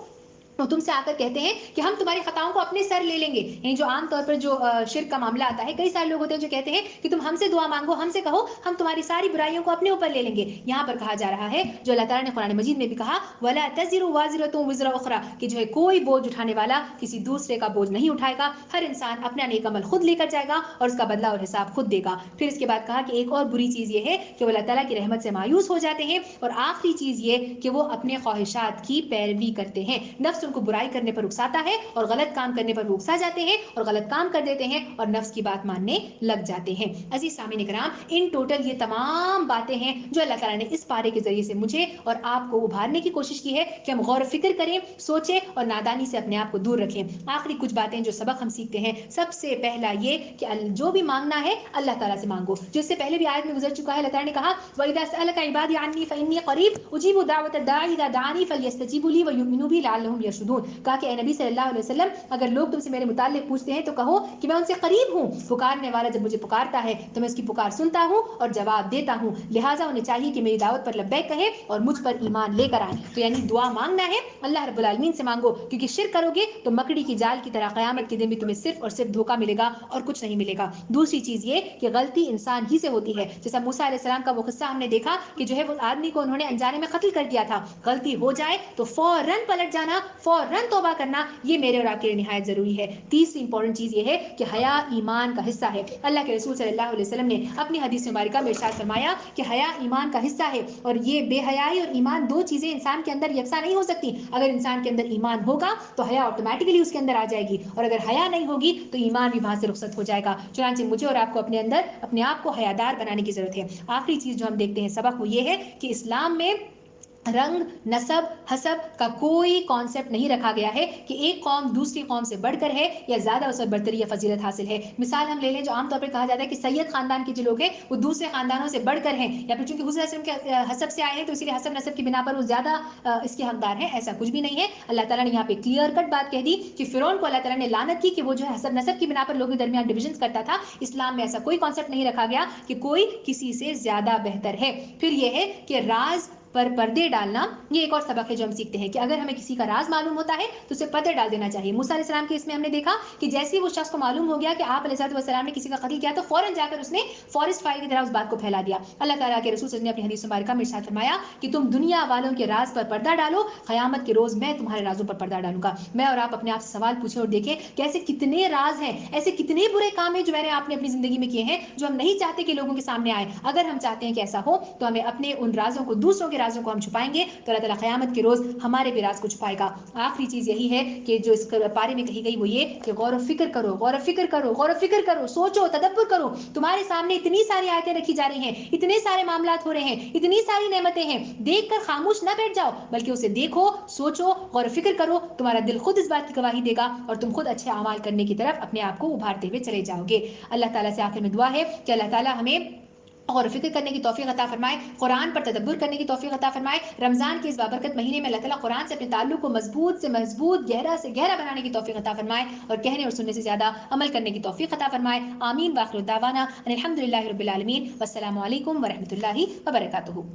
وہ تم سے آ کر کہتے ہیں کہ ہم تمہاری خطاؤں کو اپنے سر لے لیں گے. یعنی جو عام طور پر جو شرک کا معاملہ آتا ہے, کئی سارے لوگ ہوتے ہیں جو کہتے ہیں کہ تم ہم سے دعا مانگو, ہم سے کہو, ہم تمہاری ساری برائیوں کو اپنے اوپر لے لیں گے. یہاں پر کہا جا رہا ہے جو اللہ تعالیٰ نے قرآن مجید میں بھی کہا وَلَا تَزِرُ وَازِرَةٌ وِزْرَ أُخْرَىٰ, کہ جو ہے کوئی بوجھ اٹھانے والا کسی دوسرے کا بوجھ نہیں اٹھائے گا, ہر انسان اپنا نیک عمل خود لے کر جائے گا اور اس کا بدلہ اور حساب خود دے گا. پھر اس کے بعد کہا کہ ایک اور بری چیز یہ ہے کہ وہ اللہ تعالیٰ کی رحمت سے مایوس ہو جاتے ہیں, اور آخری چیز یہ کہ وہ اپنے خواہشات کی پیروی کرتے ہیں. نفس ان کو برائی کرنے پر اکساتا ہے اور غلط کام کرنے پر وہ اکسا جاتے ہیں اور غلط کام کر دیتے ہیں اور نفس کی بات ماننے لگ جاتے ہیں. عزیز سامعین کرام, ان ٹوٹل یہ تمام باتیں ہیں جو اللہ تعالیٰ نے اس پارے کے ذریعے سے مجھے اور آپ کو ابھارنے کی کوشش کی ہے کہ ہم غور و فکر کریں, سوچیں اور نادانی سے اپنے آپ کو دور رکھیں. آخری کچھ باتیں جو سبق ہم سیکھتے ہیں, سب سے پہلا یہ کہ جو بھی مانگنا ہے اللہ تعالیٰ سے مانگو. جو اس سے پہلے بھی آیت میں گزر چکا ہے, اللہ تعالیٰ نے کہا وَإِذَا سَأَلَكَ عِبَادِي عَنِّي فَإِنِّي قَرِيبٌ أُجِيبُ دَعْوَةَ الدَّاعِ إِذَا دَعَانِ فَلْيَسْتَجِيبُوا لِي وَلْيُؤْمِنُوا بِي لَعَلَّهُمْ يَرْشُدُونَ. کہا کہ اے نبی صلی اللہ علیہ وسلم, اگر لوگ تم سے میرے متعلق پوچھتے ہیں تو کہو کہ میں ان سے قریب ہوں, پکارنے والا جب مجھے پکارتا ہے تو میں اس کی پکار سنتا ہوں اور جواب دیتا ہوں, لہٰذا انہیں چاہیے کہ میری دعوت پر لبیک کہیں اور مجھ پر ایمان لے کر آئیں. تو یعنی دعا مانگنا ہے اللہ رب العالمین سے مانگو, کیونکہ شرک کرو گے تو مکڑی کی جال کی طرح قیامت کے دن بھی تمہیں صرف اور صرف دھوکہ ملے گا اور کچھ نہیں ملے گا. دوسری چیز یہ کہ غلطی انسان ہی سے ہوتی ہے, جیسا موسیٰ علیہ السلام کا وہ قصہ ہم نے دیکھا کہ جو ہے وہ آدمی کو انہوں نے انجانے میں قتل کر دیا تھا. غلطی ہو جائے تو فوراً پلٹ جانا, فوراً توبہ کرنا یہ میرے اور آپ کے لیے نہایت ضروری ہے۔ تیسری امپورٹنٹ چیز یہ ہے کہ حیا ایمان کا حصہ ہے۔ اللہ کے رسول صلی اللہ علیہ وسلم نے اپنی حدیث مبارکہ میں ارشاد فرمایا کہ حیا ایمان کا حصہ ہے، اور یہ بے حیائی اور ایمان دو چیزیں انسان کے اندر یکساں نہیں ہو سکتی۔ اگر انسان کے اندر ایمان ہوگا تو حیا آٹومیٹکلی اس کے اندر آ جائے گی، اور اگر حیا نہیں ہوگی تو ایمان بھی وہاں سے رخصت ہو جائے گا۔ چنانچہ مجھے اور آپ کو اپنے اندر اپنے آپ کو حیادار بنانے کی ضرورت ہے۔ آخری چیز جو ہم دیکھتے ہیں سبق وہ یہ ہے کہ اسلام میں رنگ، نسب، حسب کا کوئی کانسیپٹ نہیں رکھا گیا ہے کہ ایک قوم دوسری قوم سے بڑھ کر ہے یا زیادہ اس پر برتری یا فضیلت حاصل ہے۔ مثال ہم لے لیں، جو عام طور پر کہا جاتا ہے کہ سید خاندان کے جو لوگ ہیں وہ دوسرے خاندانوں سے بڑھ کر ہیں، یا پھر چونکہ حضور صلی اللہ علیہ وسلم کے حسب سے آئے ہیں تو اسی لیے حسب نسب کی بنا پر وہ زیادہ اس کے حقدار ہیں۔ ایسا کچھ بھی نہیں ہے۔ اللہ تعالیٰ نے یہاں پہ کلیئر کٹ بات کہہ دی کہ فرعون کو اللہ تعالیٰ نے لعنت کی کہ وہ جو ہے حسب نسب کی بنا پر لوگوں کے درمیان ڈویژنز کرتا تھا۔ اسلام میں ایسا کوئی کانسیپٹ نہیں رکھا گیا کہ کوئی کسی سے زیادہ بہتر ہے۔ پھر یہ ہے کہ راز پر پردے ڈالنا، یہ ایک اور سبق ہے جو ہم سیکھتے ہیں کہ اگر ہمیں کسی کا راز معلوم ہوتا ہے تو اسے پردے ڈال دینا چاہیے۔ موسیٰ علیہ السلام کے اس میں ہم نے دیکھا کہ جیسے ہی وہ شخص کو معلوم ہو گیا کہ آپ علیہ السلام نے کسی کا قتل کیا تو فوراً جا کر اس نے فارسٹ فائر کی طرح اس بات کو پھیلا دیا۔ اللہ تعالیٰ کے رسول صلی اللہ علیہ وسلم نے اپنی حدیث مبارکہ میں ارشاد فرمایا کہ تم دنیا والوں کے راز پر پردہ ڈالو، قیامت کے روز میں تمہارے رازوں پر پردہ ڈالوں گا۔ میں اور آپ اپنے آپ سے سوال پوچھیں اور دیکھیں کہ ایسے کتنے راز ہیں، ایسے کتنے برے کام ہیں جو میں نے آپ نے اپنی زندگی میں کیے ہیں جو ہم نہیں چاہتے کہ لوگوں کے سامنے آئے۔ اگر ہم چاہتے ہیں کہ ایسا ہو تو ہمیں اپنے ان رازوں کو، دوسروں کے رازوں کو ہم چھپائیں گے تو اللہ تعالیٰ قیامت کے روز ہمارے بھی راز کو چھپائے گا۔ آخری چیز یہی ہے کہ جو اس پارے میں کہی گئی وہ یہ کہ غور و فکر کرو، غور و فکر کرو، غور و فکر کرو، سوچو، تدبر کرو۔ تمہارے سامنے اتنی ساری آیتیں رکھی جا رہی ہیں، اتنے سارے معاملات ہو رہے ہیں، اتنی ساری نعمتیں ہیں، دیکھ کر خاموش نہ بیٹھ جاؤ بلکہ اسے دیکھو، سوچو، غور و فکر کرو۔ تمہارا دل خود اس بات کی گواہی دے گا اور تم خود اچھے اعمال کرنے کی طرف اپنے آپ کو ابھارتے ہوئے چلے جاؤ گے۔ اللہ تعالیٰ سے آخر میں دعا ہے کہ اللہ تعالیٰ ہمیں غور و فکر کرنے کی توفیق عطا فرمائے، قرآن پر تدبر کرنے کی توفیق عطا فرمائے۔ رمضان کے اس بابرکت مہینے میں اللہ تعالیٰ قرآن سے اپنے تعلق کو مضبوط سے مضبوط، گہرا سے گہرا بنانے کی توفیق عطا فرمائے، اور کہنے اور سننے سے زیادہ عمل کرنے کی توفیق عطا فرمائے۔ آمین۔ وآخر دعوانا ان الحمد للہ رب العالمین، والسلام علیکم ورحمۃ اللہ وبرکاتہ۔